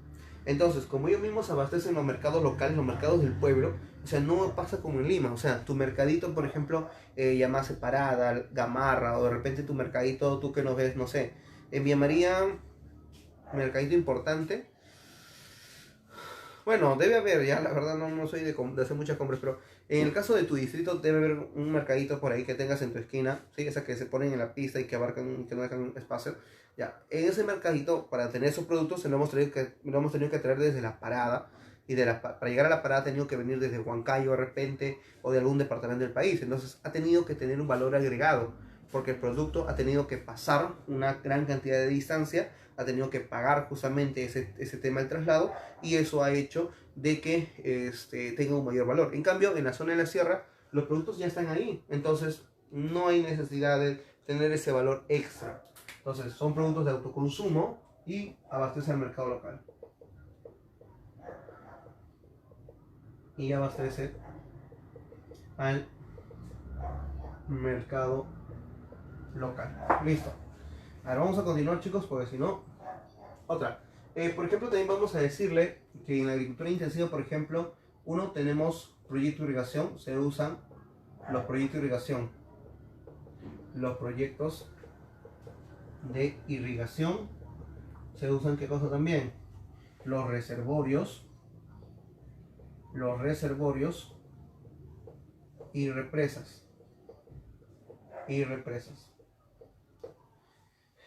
Entonces, como ellos mismos abastecen los mercados locales, los mercados del pueblo, o sea, no pasa como en Lima. O sea, tu mercadito, por ejemplo, Llamada Separada, Gamarra, o de repente tu mercadito, tú que nos ves, no sé, en Villa María, mercadito importante. Bueno, debe haber, ya la verdad no soy de hacer muchas compras, pero en el caso de tu distrito debe haber un mercadito por ahí que tengas en tu esquina, ¿sí? Esas que se ponen en la pista y que abarcan, que no dejan espacio. Ya, en ese mercadito, para tener esos productos, lo hemos tenido que traer desde la parada. Y para llegar a la parada ha tenido que venir desde Huancayo de repente o de algún departamento del país. Entonces ha tenido que tener un valor agregado porque el producto ha tenido que pasar una gran cantidad de distancia, ha tenido que pagar justamente ese tema del traslado y eso ha hecho de que tenga un mayor valor. En cambio, en la zona de la sierra, los productos ya están ahí, entonces no hay necesidad de tener ese valor extra. Entonces son productos de autoconsumo y abastece al mercado local. Y abastece al mercado local. Listo. Ahora vamos a continuar, chicos, porque si no, otra. Por ejemplo, también vamos a decirle que en la agricultura intensiva, por ejemplo, tenemos proyecto de irrigación, se usan los proyectos de irrigación. Los proyectos de irrigación se usan, ¿qué cosa también? Los reservorios y represas.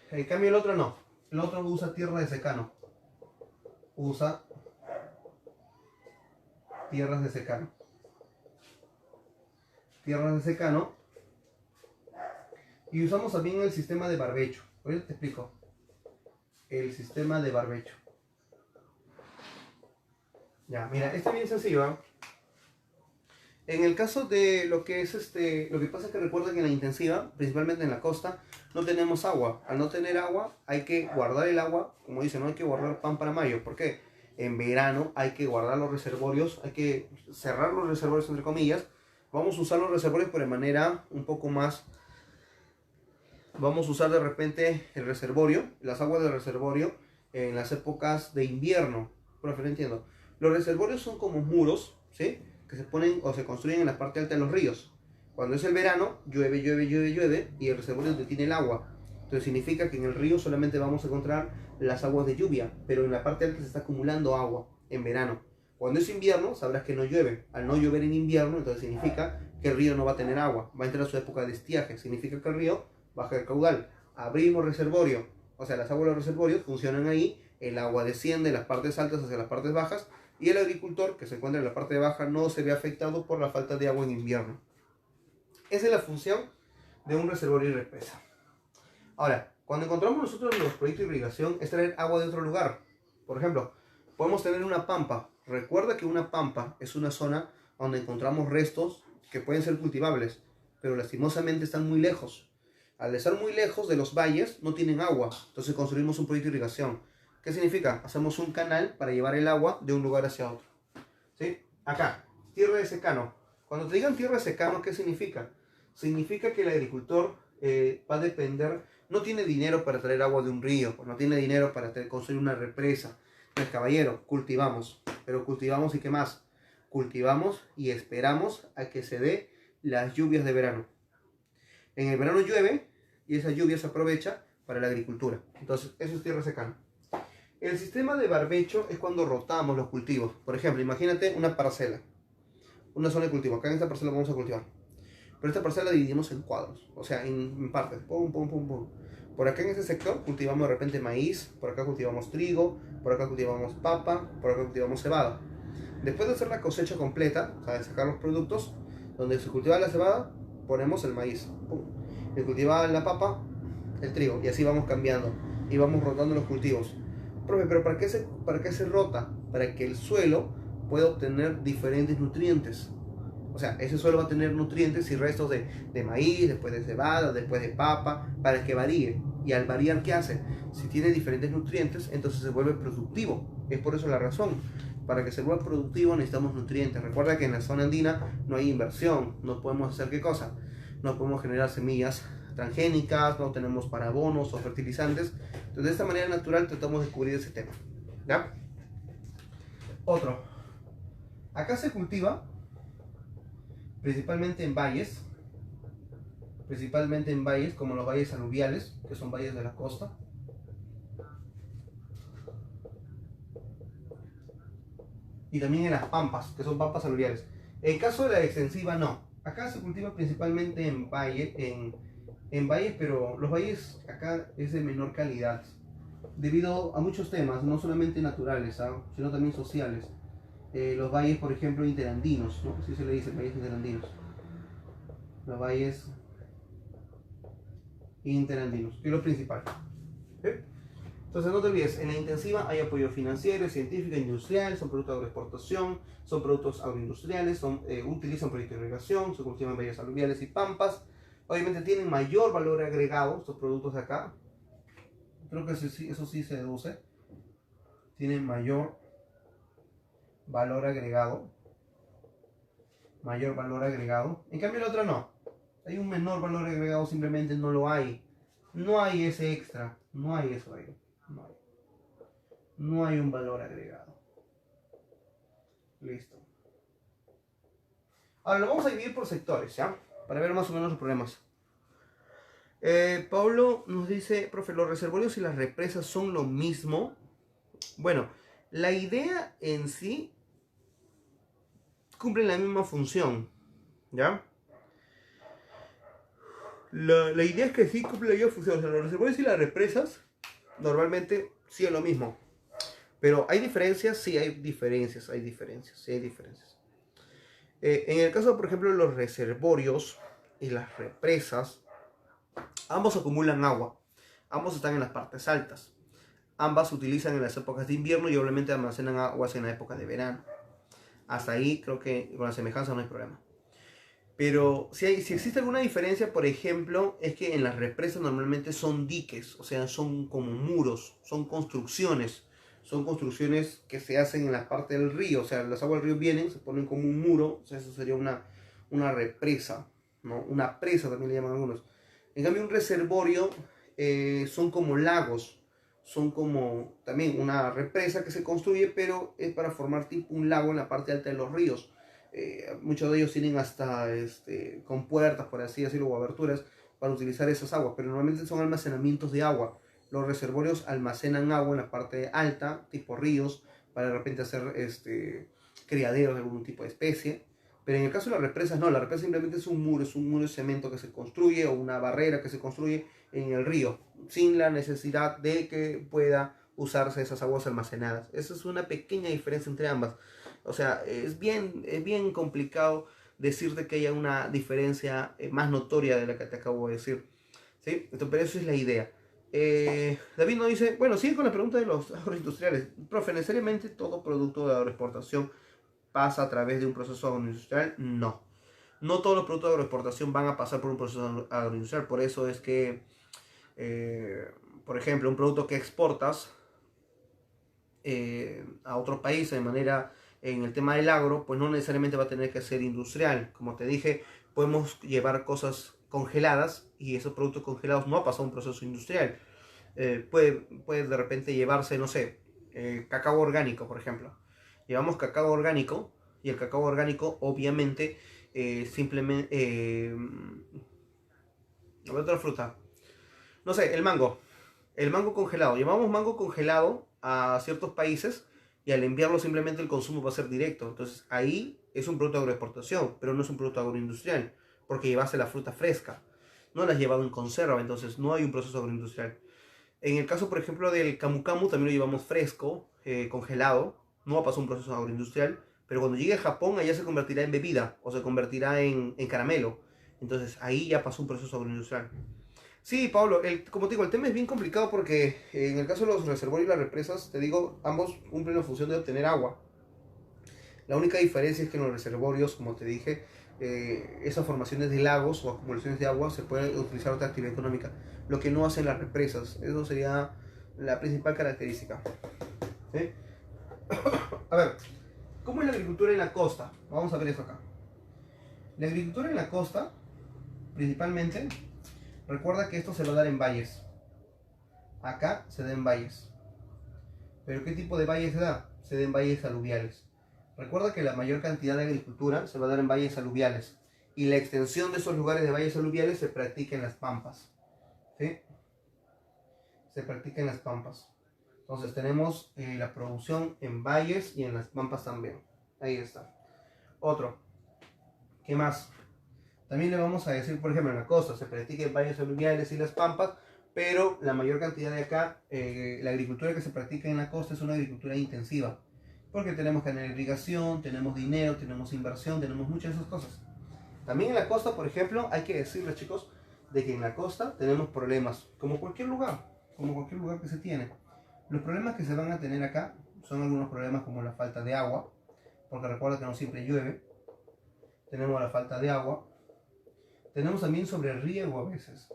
En cambio el otro no. El otro usa tierra de secano. Usa tierras de secano. Tierras de secano. Y usamos también el sistema de barbecho. Ahorita te explico. El sistema de barbecho. Ya, mira, este es bien sencillo, ¿eh? En el caso de lo que es lo que pasa es que recuerda que en la intensiva, principalmente en la costa, no tenemos agua. Al no tener agua, hay que guardar el agua, como dicen, no hay que guardar pan para mayo. ¿Por qué? En verano hay que guardar los reservorios, hay que cerrar los reservorios entre comillas. Vamos a usar los reservorios pero de manera un poco más. Vamos a usar de repente el reservorio, las aguas del reservorio en las épocas de invierno. Profe, no entiendo. Los reservorios son como muros, ¿sí? Que se ponen o se construyen en la parte alta de los ríos. Cuando es el verano, llueve y el reservorio detiene el agua. Entonces significa que en el río solamente vamos a encontrar las aguas de lluvia, pero en la parte alta se está acumulando agua en verano. Cuando es invierno, sabrás que no llueve. Al no llover en invierno, entonces significa que el río no va a tener agua. Va a entrar a su época de estiaje. Significa que el río baja el caudal. Abrimos reservorio, o sea, las aguas de los reservorios funcionan ahí, el agua desciende de las partes altas hacia las partes bajas y el agricultor que se encuentra en la parte baja no se ve afectado por la falta de agua en invierno. Esa es la función de un reservorio y represa. Ahora, cuando encontramos nosotros los proyectos de irrigación es traer agua de otro lugar. Por ejemplo, podemos tener una pampa. Recuerda que una pampa es una zona donde encontramos restos que pueden ser cultivables, pero lastimosamente están muy lejos. Al estar muy lejos de los valles no tienen agua, entonces construimos un proyecto de irrigación. ¿Qué significa? Hacemos un canal para llevar el agua de un lugar hacia otro. ¿Sí? Acá, tierra de secano. Cuando te digan tierra de secano, ¿qué significa? Significa que el agricultor va a depender, no tiene dinero para traer agua de un río, no tiene dinero para construir una represa. Pues caballero, cultivamos, pero cultivamos y ¿qué más? Cultivamos y esperamos a que se dé las lluvias de verano. En el verano llueve y esa lluvia se aprovecha para la agricultura. Entonces, eso es tierra secana. El sistema de barbecho es cuando rotamos los cultivos. Por ejemplo, imagínate una parcela, una zona de cultivo. Acá en esta parcela vamos a cultivar. Pero esta parcela la dividimos en cuadros, o sea, en partes. Pum, pum, pum, pum. Por acá en este sector cultivamos de repente maíz, por acá cultivamos trigo, por acá cultivamos papa, por acá cultivamos cebada. Después de hacer la cosecha completa, o sea, de sacar los productos, donde se cultiva la cebada, ponemos el maíz. Pum. Y cultivaba la papa, el trigo, y así vamos cambiando y vamos rotando los cultivos. Profe, pero ¿para qué se rota? Para que el suelo pueda obtener diferentes nutrientes. O sea, ese suelo va a tener nutrientes y restos de maíz, después de cebada, después de papa, para que varíe. Y al variar, ¿qué hace? Si tiene diferentes nutrientes, entonces se vuelve productivo. Es por eso la razón Para que se vuelva productivo necesitamos nutrientes. Recuerda que en la zona andina no hay inversión, no podemos hacer qué cosa, no podemos generar semillas transgénicas, no tenemos parabonos o fertilizantes. Entonces de esta manera natural tratamos de cubrir ese tema, ¿ya? Otro, acá se cultiva principalmente en valles, como los valles aluviales, que son valles de la costa. Y también en las pampas, que son pampas aluviales. En caso de la extensiva, no. Acá se cultiva principalmente en valles, pero los valles acá es de menor calidad, debido a muchos temas, no solamente naturales, sino también sociales. Los valles, por ejemplo, interandinos, ¿no? Así se le dice, valles interandinos. Los valles interandinos, que es lo principal. ¿Sí? Entonces no te olvides, en la intensiva hay apoyo financiero, científico, industrial, son productos de agroexportación, son productos agroindustriales, utilizan proyectos de irrigación, se cultivan en valles aluviales y pampas. Obviamente tienen mayor valor agregado estos productos de acá. Creo que eso sí se deduce. Tienen mayor valor agregado. Mayor valor agregado. En cambio el otro no. Hay un menor valor agregado, simplemente no lo hay. No hay ese extra. No hay eso ahí. No hay un valor agregado. Listo. Ahora lo vamos a dividir por sectores, ¿ya? Para ver más o menos los problemas. Pablo nos dice, profe, ¿los reservorios y las represas son lo mismo? Bueno, la idea en sí cumple la misma función, ¿ya? La idea es que sí cumple la misma función. O sea, los reservorios y las represas normalmente sí es lo mismo. Pero ¿hay diferencias? Sí, hay diferencias. En el caso, por ejemplo, de los reservorios y las represas, ambos acumulan agua. Ambos están en las partes altas. Ambas se utilizan en las épocas de invierno y obviamente almacenan aguas en la época de verano. Hasta ahí creo que con la semejanza no hay problema. Pero si existe alguna diferencia, por ejemplo, es que en las represas normalmente son diques, o sea, son como muros, son construcciones que se hacen en la parte del río, o sea, las aguas del río vienen, se ponen como un muro, o sea, eso sería una represa, ¿no? Una presa también le llaman algunos. En cambio, un reservorio son como lagos, son como también una represa que se construye, pero es para formar tipo un lago en la parte alta de los ríos. Muchos de ellos tienen hasta con puertas, por así decirlo, o aberturas para utilizar esas aguas, pero normalmente son almacenamientos de agua. Los reservorios almacenan agua en la parte alta, tipo ríos, para de repente hacer criaderos de algún tipo de especie. Pero en el caso de las represas, no, la represa simplemente es un muro de cemento que se construye o una barrera que se construye en el río, sin la necesidad de que pueda usarse esas aguas almacenadas. Esa es una pequeña diferencia entre ambas. O sea, es bien complicado decirte que haya una diferencia más notoria de la que te acabo de decir. ¿Sí? Entonces, pero eso es la idea. David nos dice, bueno, sigue con la pregunta de los agroindustriales. Profe, ¿necesariamente todo producto de agroexportación pasa a través de un proceso agroindustrial? No. No todos los productos de agroexportación van a pasar por un proceso agroindustrial. Por eso es que, por ejemplo, un producto que exportas a otro país de manera, en el tema del agro, pues no necesariamente va a tener que ser industrial. Como te dije, podemos llevar cosas congeladas y esos productos congelados no ha pasado un proceso industrial. Puede de repente llevarse, no sé, cacao orgánico, por ejemplo. Llevamos cacao orgánico y el cacao orgánico obviamente simplemente... otra fruta. No sé, el mango. El mango congelado. Llevamos mango congelado a ciertos países y al enviarlo simplemente el consumo va a ser directo. Entonces ahí es un producto de agroexportación, pero no es un producto agroindustrial, porque llevaste la fruta fresca. No la has llevado en conserva, entonces no hay un proceso agroindustrial. En el caso, por ejemplo, del camu camu, también lo llevamos fresco, congelado. No va a pasar un proceso agroindustrial, pero cuando llegue a Japón, allá se convertirá en bebida o se convertirá en caramelo. Entonces ahí ya pasó un proceso agroindustrial. Sí, Pablo, como te digo, el tema es bien complicado porque en el caso de los reservorios y las represas, te digo, ambos cumplen la función de obtener agua. La única diferencia es que en los reservorios, como te dije, esas formaciones de lagos o acumulaciones de agua se puede utilizar otra actividad económica, lo que no hacen las represas. Eso sería la principal característica. ¿Sí? A ver, ¿cómo es la agricultura en la costa? Vamos a ver eso acá. La agricultura en la costa, principalmente, recuerda que esto se va a dar en valles. Acá se da en valles. ¿Pero qué tipo de valles se da? Se da en valles aluviales. Recuerda que la mayor cantidad de agricultura se va a dar en valles aluviales. Y la extensión de esos lugares de valles aluviales se practica en las pampas. ¿Sí? Se practica en las pampas. Entonces tenemos la producción en valles y en las pampas también. Ahí está. Otro. ¿Qué más? También le vamos a decir, por ejemplo, en la costa se practica en valles aluviales y las pampas, pero la mayor cantidad de acá, la agricultura que se practica en la costa es una agricultura intensiva. Porque tenemos que tener irrigación, tenemos dinero, tenemos inversión, tenemos muchas de esas cosas. También en la costa, por ejemplo, hay que decirles, chicos, de que en la costa tenemos problemas, como cualquier lugar que se tiene. Los problemas que se van a tener acá son algunos problemas como la falta de agua, porque recuerda que no siempre llueve. Tenemos la falta de agua. Tenemos también sobreriego a veces.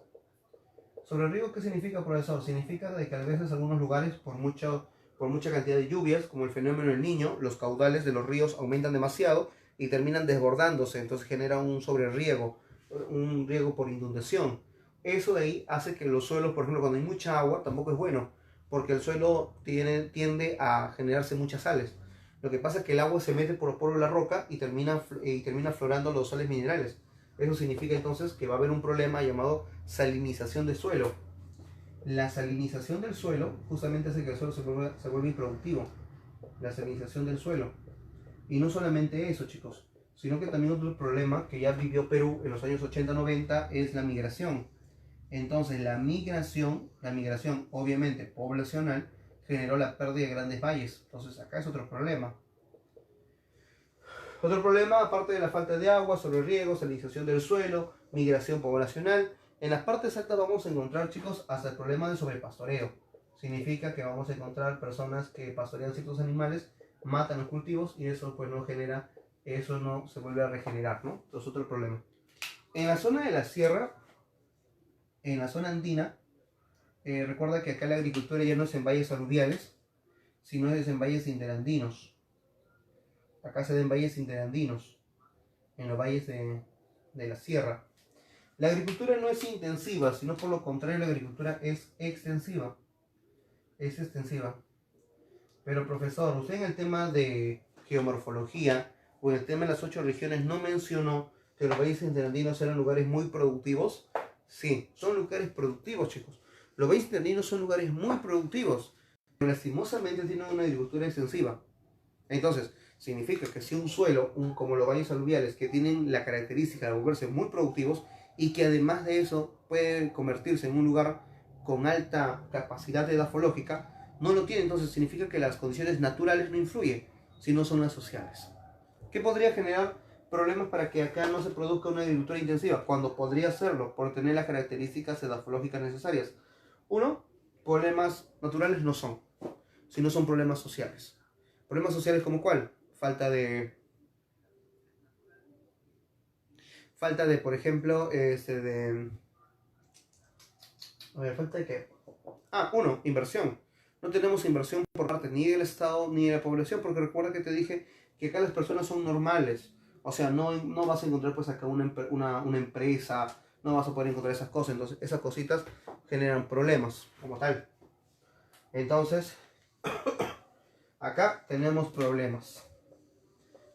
¿Sobreriego qué significa, profesor? Significa de que a veces algunos lugares, por mucha cantidad de lluvias, como el fenómeno del Niño, los caudales de los ríos aumentan demasiado y terminan desbordándose, entonces genera un sobreriego, un riego por inundación. Eso de ahí hace que los suelos, por ejemplo, cuando hay mucha agua, tampoco es bueno, porque el suelo tiende a generarse muchas sales. Lo que pasa es que el agua se mete por los poros de la roca y termina aflorando los sales minerales. Eso significa entonces que va a haber un problema llamado salinización de suelo. La salinización del suelo justamente hace que el suelo se vuelva improductivo. La salinización del suelo. Y no solamente eso, chicos, sino que también otro problema que ya vivió Perú en los años 80-90 es la migración. Entonces la migración obviamente poblacional, generó la pérdida de grandes valles. Entonces acá es otro problema. Otro problema, aparte de la falta de agua, sobreriego, salinización del suelo, migración poblacional. En las partes altas vamos a encontrar, chicos, hasta el problema de sobrepastoreo. Significa que vamos a encontrar personas que pastorean ciertos animales, matan los cultivos y eso pues no genera, eso no se vuelve a regenerar, ¿no? Entonces otro problema. En la zona de la sierra, en la zona andina, recuerda que acá la agricultura ya no es en valles aluviales, sino es en valles interandinos. Acá se da en valles interandinos, en los valles de la sierra. La agricultura no es intensiva, sino por lo contrario la agricultura es extensiva. Es extensiva. Pero profesor, usted en el tema de geomorfología o en el tema de las 8 regiones no mencionó que los valles interandinos eran lugares muy productivos. Sí, son lugares productivos, chicos. Los valles interandinos son lugares muy productivos, pero lastimosamente tienen una agricultura extensiva. Entonces, significa que si un suelo, como los valles aluviales, que tienen la característica de volverse muy productivos y que además de eso pueden convertirse en un lugar con alta capacidad edafológica, no lo tiene, entonces significa que las condiciones naturales no influyen, sino son las sociales. ¿Qué podría generar problemas para que acá no se produzca una agricultura intensiva? Cuando podría hacerlo, por tener las características edafológicas necesarias. Uno, problemas naturales no son, sino son problemas sociales. ¿Problemas sociales como cuál? Falta de, por ejemplo, ¿falta de qué? Uno, inversión. No tenemos inversión por parte ni del Estado ni de la población, porque recuerda que te dije que acá las personas son normales. O sea, no vas a encontrar pues acá una empresa, no vas a poder encontrar esas cosas. Entonces, esas cositas generan problemas como tal. Entonces, acá tenemos problemas.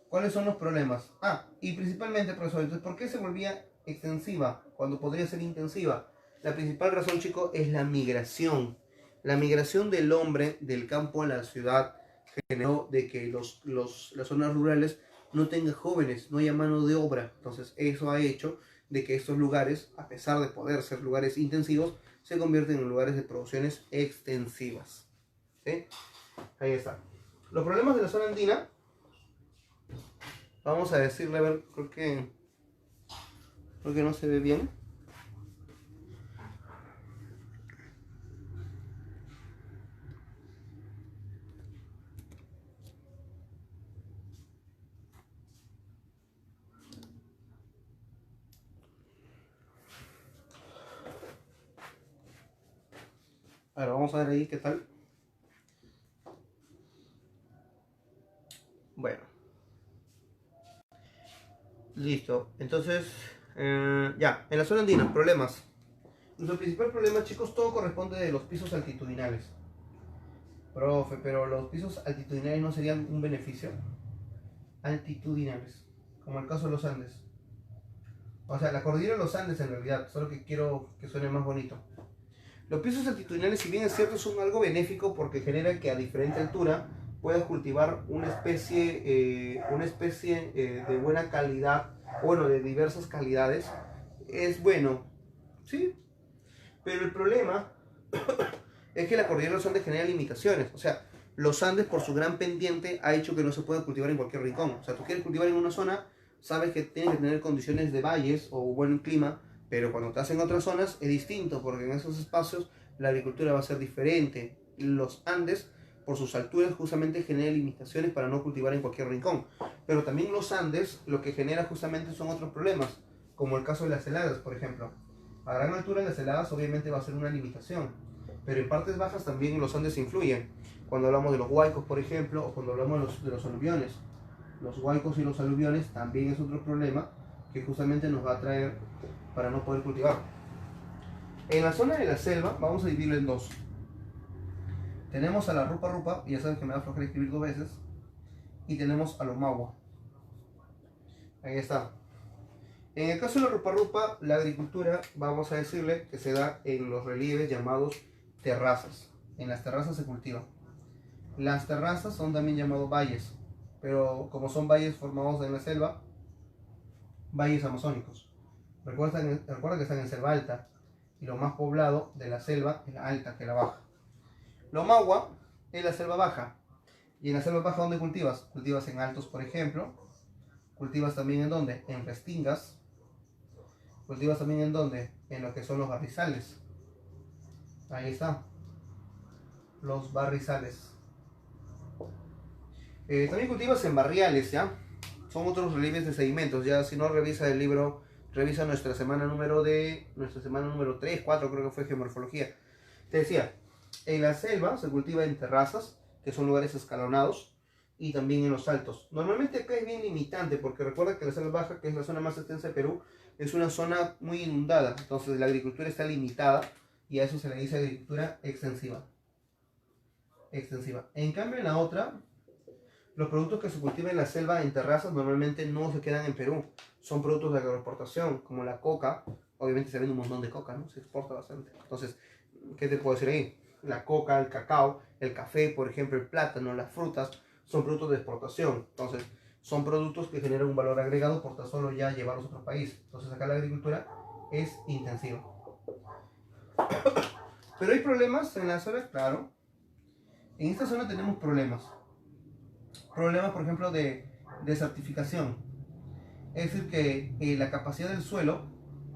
¿Cuáles son los problemas? Y principalmente, profesor, entonces, ¿por qué se volvía extensiva cuando podría ser intensiva? La principal razón, chicos, es la migración. La migración del hombre del campo a la ciudad generó de que las zonas rurales no tengan jóvenes, no haya mano de obra. Entonces, eso ha hecho de que estos lugares, a pesar de poder ser lugares intensivos, se convierten en lugares de producciones extensivas. ¿Sí? Ahí está. Los problemas de la zona andina. Vamos a decirle, a ver, creo que no se ve bien. A ver, vamos a ver ahí qué tal. Listo. Entonces, ya, en la zona andina, problemas. Nuestro principal problema, chicos, todo corresponde de los pisos altitudinales. Profe, pero los pisos altitudinales no serían un beneficio. Altitudinales, como el caso de los Andes. O sea, la cordillera de los Andes en realidad, solo que quiero que suene más bonito. Los pisos altitudinales, si bien es cierto, son algo benéfico porque generan que a diferente altura puedas cultivar una especie de buena calidad, bueno, de diversas calidades. Es bueno, ¿sí? Pero el problema es que la cordillera de los Andes genera limitaciones. O sea, los Andes por su gran pendiente ha hecho que no se pueda cultivar en cualquier rincón. O sea, tú quieres cultivar en una zona, sabes que tienes que tener condiciones de valles o buen clima, pero cuando estás en otras zonas es distinto, porque en esos espacios la agricultura va a ser diferente. Los Andes, por sus alturas, justamente generan limitaciones para no cultivar en cualquier rincón. Pero también los Andes lo que genera justamente son otros problemas, como el caso de las heladas, por ejemplo. A gran altura las heladas obviamente va a ser una limitación, pero en partes bajas también los Andes influyen. Cuando hablamos de los huaicos, por ejemplo, o cuando hablamos de los aluviones. Los huaicos y los aluviones también es otro problema que justamente nos va a traer para no poder cultivar. En la zona de la selva vamos a dividirlo en dos. Tenemos a la rupa rupa, y ya saben que me da flojera escribir dos veces, y tenemos a los magua. Ahí está. En el caso de la rupa rupa, la agricultura, vamos a decirle que se da en los relieves llamados terrazas. En las terrazas se cultiva. Las terrazas son también llamados valles, pero como son valles formados en la selva, valles amazónicos. Recuerda que están en selva alta, y lo más poblado de la selva es la alta que la baja. Lo magua es la selva baja. Y en la selva baja, ¿dónde cultivas? Cultivas en altos, por ejemplo. Cultivas también en ¿dónde? En restingas. Cultivas también en ¿dónde? En lo que son los barrizales. Ahí está. Los barrizales. También cultivas en barriales, ¿ya? Son otros relieves de sedimentos. Ya si no, revisa el libro, revisa nuestra semana número 3, 4 creo que fue geomorfología. Te decía, en la selva se cultiva en terrazas, que son lugares escalonados, y también en los altos. Normalmente acá es bien limitante, porque recuerda que la selva baja, que es la zona más extensa de Perú, es una zona muy inundada. Entonces la agricultura está limitada, y a eso se le dice agricultura extensiva. En cambio, en la otra, los productos que se cultivan en la selva en terrazas normalmente no se quedan en Perú. Son productos de agroexportación, como la coca. Obviamente se vende un montón de coca, ¿no? Se exporta bastante. Entonces, ¿qué te puedo decir ahí? La coca, el cacao, el café, por ejemplo, el plátano, las frutas, son productos de exportación. Entonces, son productos que generan un valor agregado por tan solo ya llevarlos a otro país. Entonces, acá la agricultura es intensiva. Pero hay problemas en la zona, claro. En esta zona tenemos problemas. Problemas, por ejemplo, de desertificación. Es decir, que la capacidad del suelo,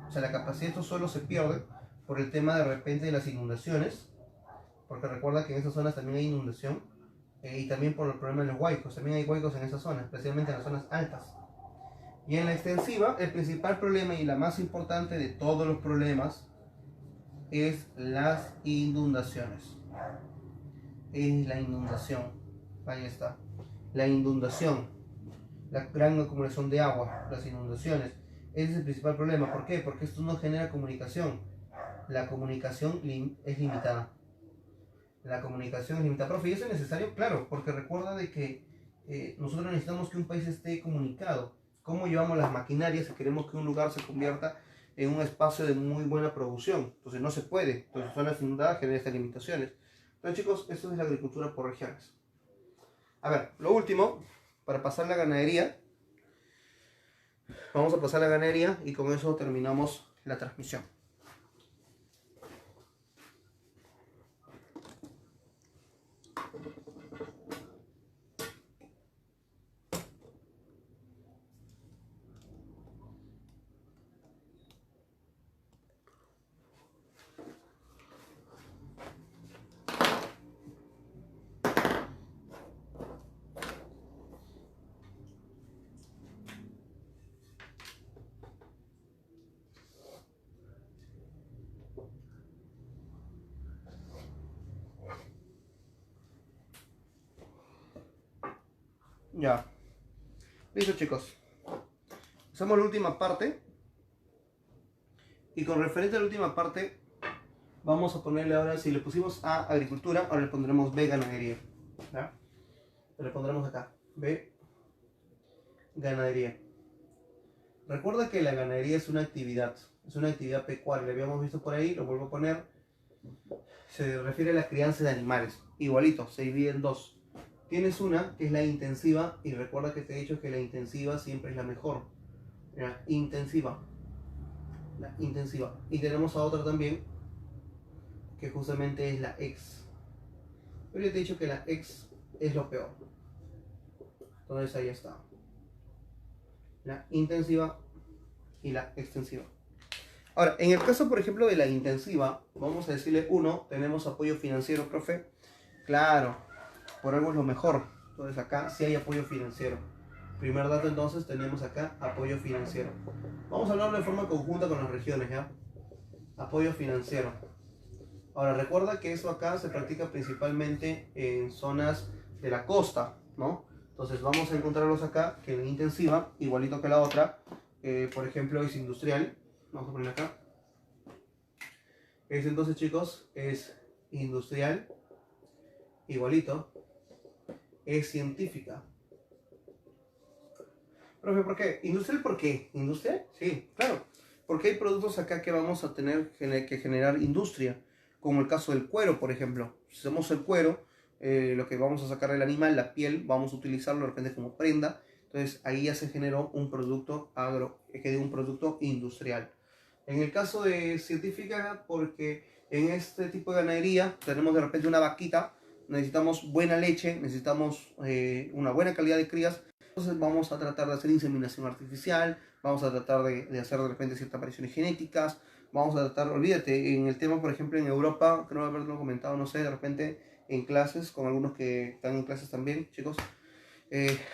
o sea, la capacidad de estos suelos se pierde por el tema de repente de las inundaciones, porque recuerda que en esas zonas también hay inundación, y también por el problema de los huaicos. También hay huaicos en esas zonas, especialmente en las zonas altas. Y en la extensiva, el principal problema y la más importante de todos los problemas es las inundaciones. Es la inundación. Ahí está. La inundación, la gran acumulación de agua, las inundaciones. Ese es el principal problema. ¿Por qué? Porque esto no genera comunicación. La comunicación es limitada. La comunicación es limitada. Profe, ¿y eso es necesario? Claro, porque recuerda de que nosotros necesitamos que un país esté comunicado. ¿Cómo llevamos las maquinarias si queremos que un lugar se convierta en un espacio de muy buena producción? Entonces no se puede. Entonces zonas inundadas generan estas limitaciones. Entonces chicos, esto es la agricultura por regiones. A ver, lo último, para pasar la ganadería. Vamos a pasar la ganadería y con eso terminamos la transmisión. Ya. Listo chicos. Hacemos la última parte. Y con referente a la última parte, vamos a ponerle ahora, si le pusimos A, agricultura, ahora le pondremos B, ganadería. ¿Ya? Le pondremos acá, B, ganadería. Recuerda que la ganadería es una actividad pecuaria, lo habíamos visto por ahí, lo vuelvo a poner. Se refiere a la crianza de animales. Igualito, se divide en dos. Tienes una que es la intensiva, y recuerda que te he dicho que la intensiva siempre es la mejor. ¿Ya? Intensiva. La intensiva. Y tenemos a otra también, que justamente es la ex. Pero yo te he dicho que la ex es lo peor. Entonces ahí está. La intensiva y la extensiva. Ahora, en el caso, por ejemplo, de la intensiva, vamos a decirle 1, tenemos apoyo financiero, profe. Claro, por algo es lo mejor. Entonces acá sí hay apoyo financiero. Primer dato, entonces tenemos acá apoyo financiero. Vamos a hablar de forma conjunta con las regiones, ¿ya? Apoyo financiero. Ahora, recuerda que eso acá se practica principalmente en zonas de la costa, ¿no? Entonces vamos a encontrarlos acá, que en intensiva, igualito que la otra, por ejemplo, es industrial. Vamos a poner acá. Es entonces, chicos, es industrial, igualito, es científica. Profe, ¿por qué? ¿Industrial por qué? ¿Industrial? Sí, claro. Porque hay productos acá que vamos a tener que generar industria, como el caso del cuero, por ejemplo. Si hacemos el cuero, lo que vamos a sacar del animal, la piel, vamos a utilizarlo de repente como prenda. Entonces ahí ya se generó un producto un producto industrial. En el caso de científica, porque en este tipo de ganadería tenemos de repente una vaquita, necesitamos buena leche, necesitamos una buena calidad de crías. Entonces vamos a tratar de hacer inseminación artificial, vamos a tratar de hacer de repente ciertas variaciones genéticas, vamos a tratar, olvídate, en el tema, por ejemplo, en Europa, creo haberlo comentado, no sé, de repente en clases, con algunos que están en clases también, chicos,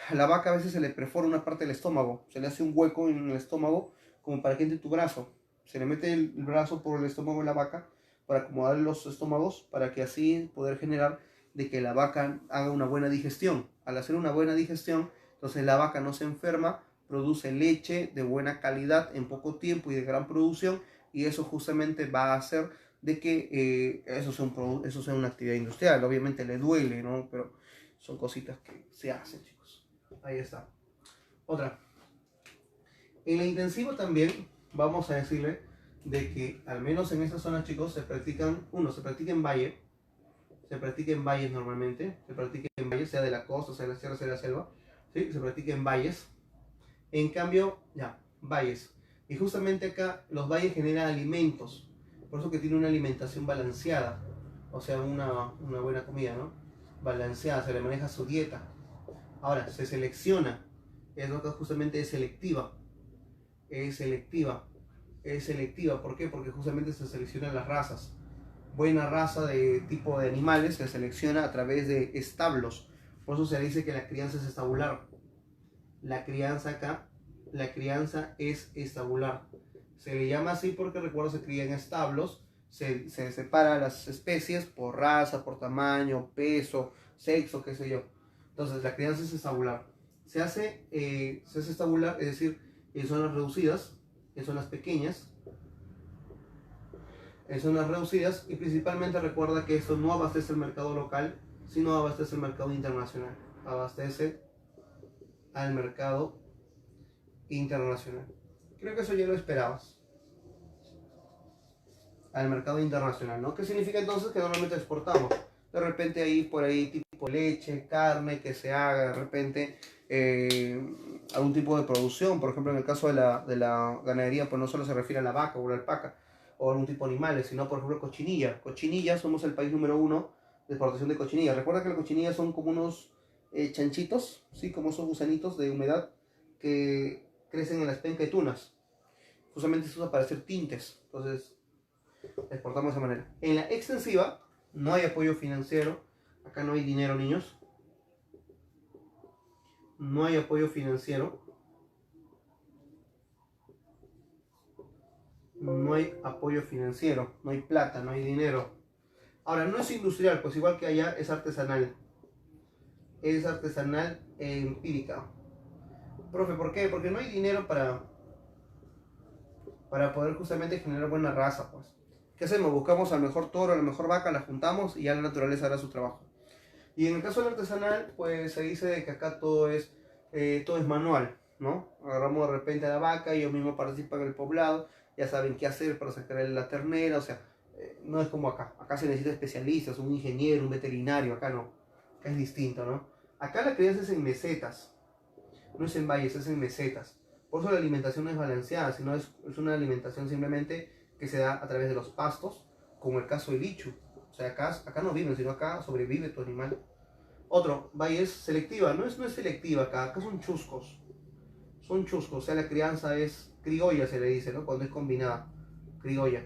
a la vaca a veces se le perfora una parte del estómago, se le hace un hueco en el estómago como para que entre tu brazo, se le mete el brazo por el estómago de la vaca para acomodar los estómagos, para que así poder generar de que la vaca haga una buena digestión. Al hacer una buena digestión, entonces la vaca no se enferma, produce leche de buena calidad en poco tiempo y de gran producción, y eso justamente va a hacer de que eso sea una actividad industrial. Obviamente le duele, ¿no? Pero son cositas que se hacen, chicos. Ahí está. Otra. En la intensiva también vamos a decirle de que al menos en esta zona, chicos, se practica en valle. Se practica en valles normalmente. Se practica en valles, sea de la costa, sea de la sierra, sea de la selva. ¿Sí? Se practica en valles. En cambio, ya, valles. Y justamente acá los valles generan alimentos. Por eso que tiene una alimentación balanceada. O sea, una buena comida, ¿no? Balanceada, se le maneja su dieta. Ahora, se selecciona. Es lo que justamente es selectiva. Es selectiva. Es selectiva. ¿Por qué? Porque justamente se seleccionan las razas. Buena raza de tipo de animales se selecciona a través de establos. Por eso se dice que la crianza es estabular. La crianza acá, la crianza es estabular. Se le llama así porque, recuerdo, se cría en establos. Se separa las especies por raza, por tamaño, peso, sexo, qué sé yo. Entonces la crianza es estabular. Se hace estabular, es decir, en zonas reducidas, en zonas pequeñas, en zonas reducidas, y principalmente recuerda que esto no abastece el mercado local, sino abastece el mercado internacional. Abastece al mercado internacional. Creo que eso ya lo esperabas. Al mercado internacional, ¿no? ¿Qué significa entonces? Que normalmente exportamos. De repente ahí por ahí tipo leche, carne que se haga, de repente algún tipo de producción. Por ejemplo, en el caso de la ganadería, pues no solo se refiere a la vaca o la alpaca o algún tipo de animales, sino por ejemplo cochinilla. Cochinilla, somos el país número 1 de exportación de cochinilla. Recuerda que las cochinillas son como unos chanchitos, ¿sí? Como esos gusanitos de humedad que crecen en las pencas de tunas. Justamente se usa para hacer tintes. Entonces exportamos de esa manera. En la extensiva no hay apoyo financiero. Acá no hay dinero, niños. No hay apoyo financiero. No hay apoyo financiero. No hay plata, no hay dinero. Ahora, no es industrial, pues igual que allá es artesanal. Es artesanal e empírica. Profe, ¿por qué? Porque no hay dinero para poder justamente generar buena raza, pues. ¿Qué hacemos? Buscamos al mejor toro, a la mejor vaca, la juntamos y ya la naturaleza hará su trabajo. Y en el caso del artesanal, pues se dice de que acá todo es manual, ¿no? Agarramos de repente a la vaca, ellos mismos participan en el poblado, ya saben qué hacer para sacarle la ternera, o sea, no es como acá. Acá se necesita especialistas, un ingeniero, un veterinario, acá no. Acá es distinto, ¿no? Acá la crianza es en mesetas, no es en valles, es en mesetas. Por eso la alimentación no es balanceada, sino es una alimentación simplemente que se da a través de los pastos, como el caso del lichu. O sea, acá no viven, sino acá sobrevive tu animal. Otro, valle es selectiva, no es selectiva acá son chuscos. Son chuscos, o sea, la crianza es criolla, se le dice, ¿no? Cuando es combinada, criolla.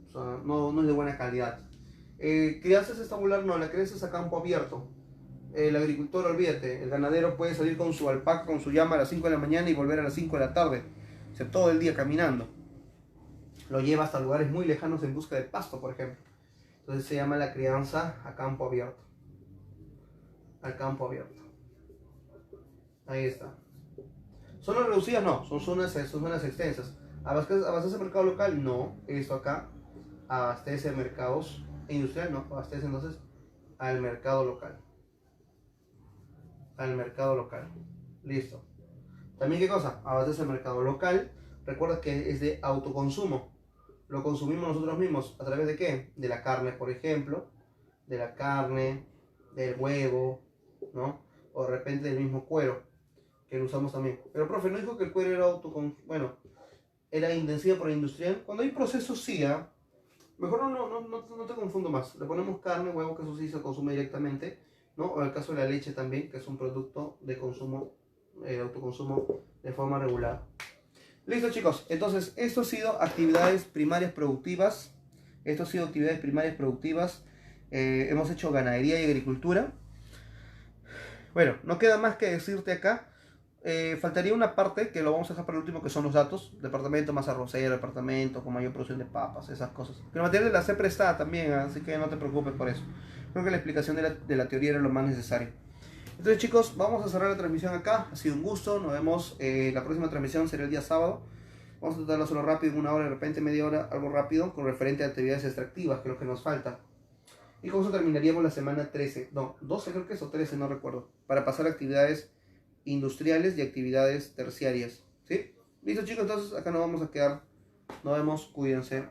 O sea, no es de buena calidad. Crianza es estabular, no, la crianza es a campo abierto. El agricultor, olvídate, el ganadero puede salir con su alpaca, con su llama a las 5 de la mañana y volver a las 5 de la tarde. O sea, todo el día caminando. Lo lleva hasta lugares muy lejanos en busca de pasto, por ejemplo. Entonces se llama la crianza a campo abierto. Al campo abierto. Ahí está. ¿Zonas reducidas? No, son zonas extensas. ¿Abastece el mercado local? No. Esto acá abastece mercados industriales, no. Abastece entonces al mercado local. Al mercado local. Listo. También, ¿qué cosa? Abastece el mercado local. Recuerda que es de autoconsumo. Lo consumimos nosotros mismos. ¿A través de qué? De la carne, por ejemplo. De la carne, del huevo, ¿no? O de repente del mismo cuero, que lo usamos también. Pero, profe, ¿no dijo que el cuero era bueno, era intensiva por industrial? Cuando hay procesos, sí, ¿eh? Mejor no te confundo más. Le ponemos carne, huevo, que eso sí se consume directamente, ¿no? O en el caso de la leche también, que es un producto de consumo, autoconsumo de forma regular. Listo, chicos. Entonces, esto ha sido actividades primarias productivas. Hemos hecho ganadería y agricultura. Bueno, no queda más que decirte acá. Faltaría una parte que lo vamos a dejar para el último, que son los datos. Departamento más arrocero, departamento con mayor producción de papas, esas cosas. Pero el material de la CEPRE está también, así que no te preocupes por eso. Creo que la explicación de la teoría era lo más necesario. Entonces, chicos, vamos a cerrar la transmisión acá. Ha sido un gusto. Nos vemos. La próxima transmisión será el día sábado. Vamos a tratarlo solo rápido, en una hora, de repente media hora, algo rápido, con referente a actividades extractivas, que es lo que nos falta. Y con eso terminaríamos la semana 13, no, 12 creo que es, o 13, no recuerdo, para pasar a actividades industriales y actividades terciarias. ¿Sí? Listo, chicos, entonces acá nos vamos a quedar. Nos vemos, cuídense.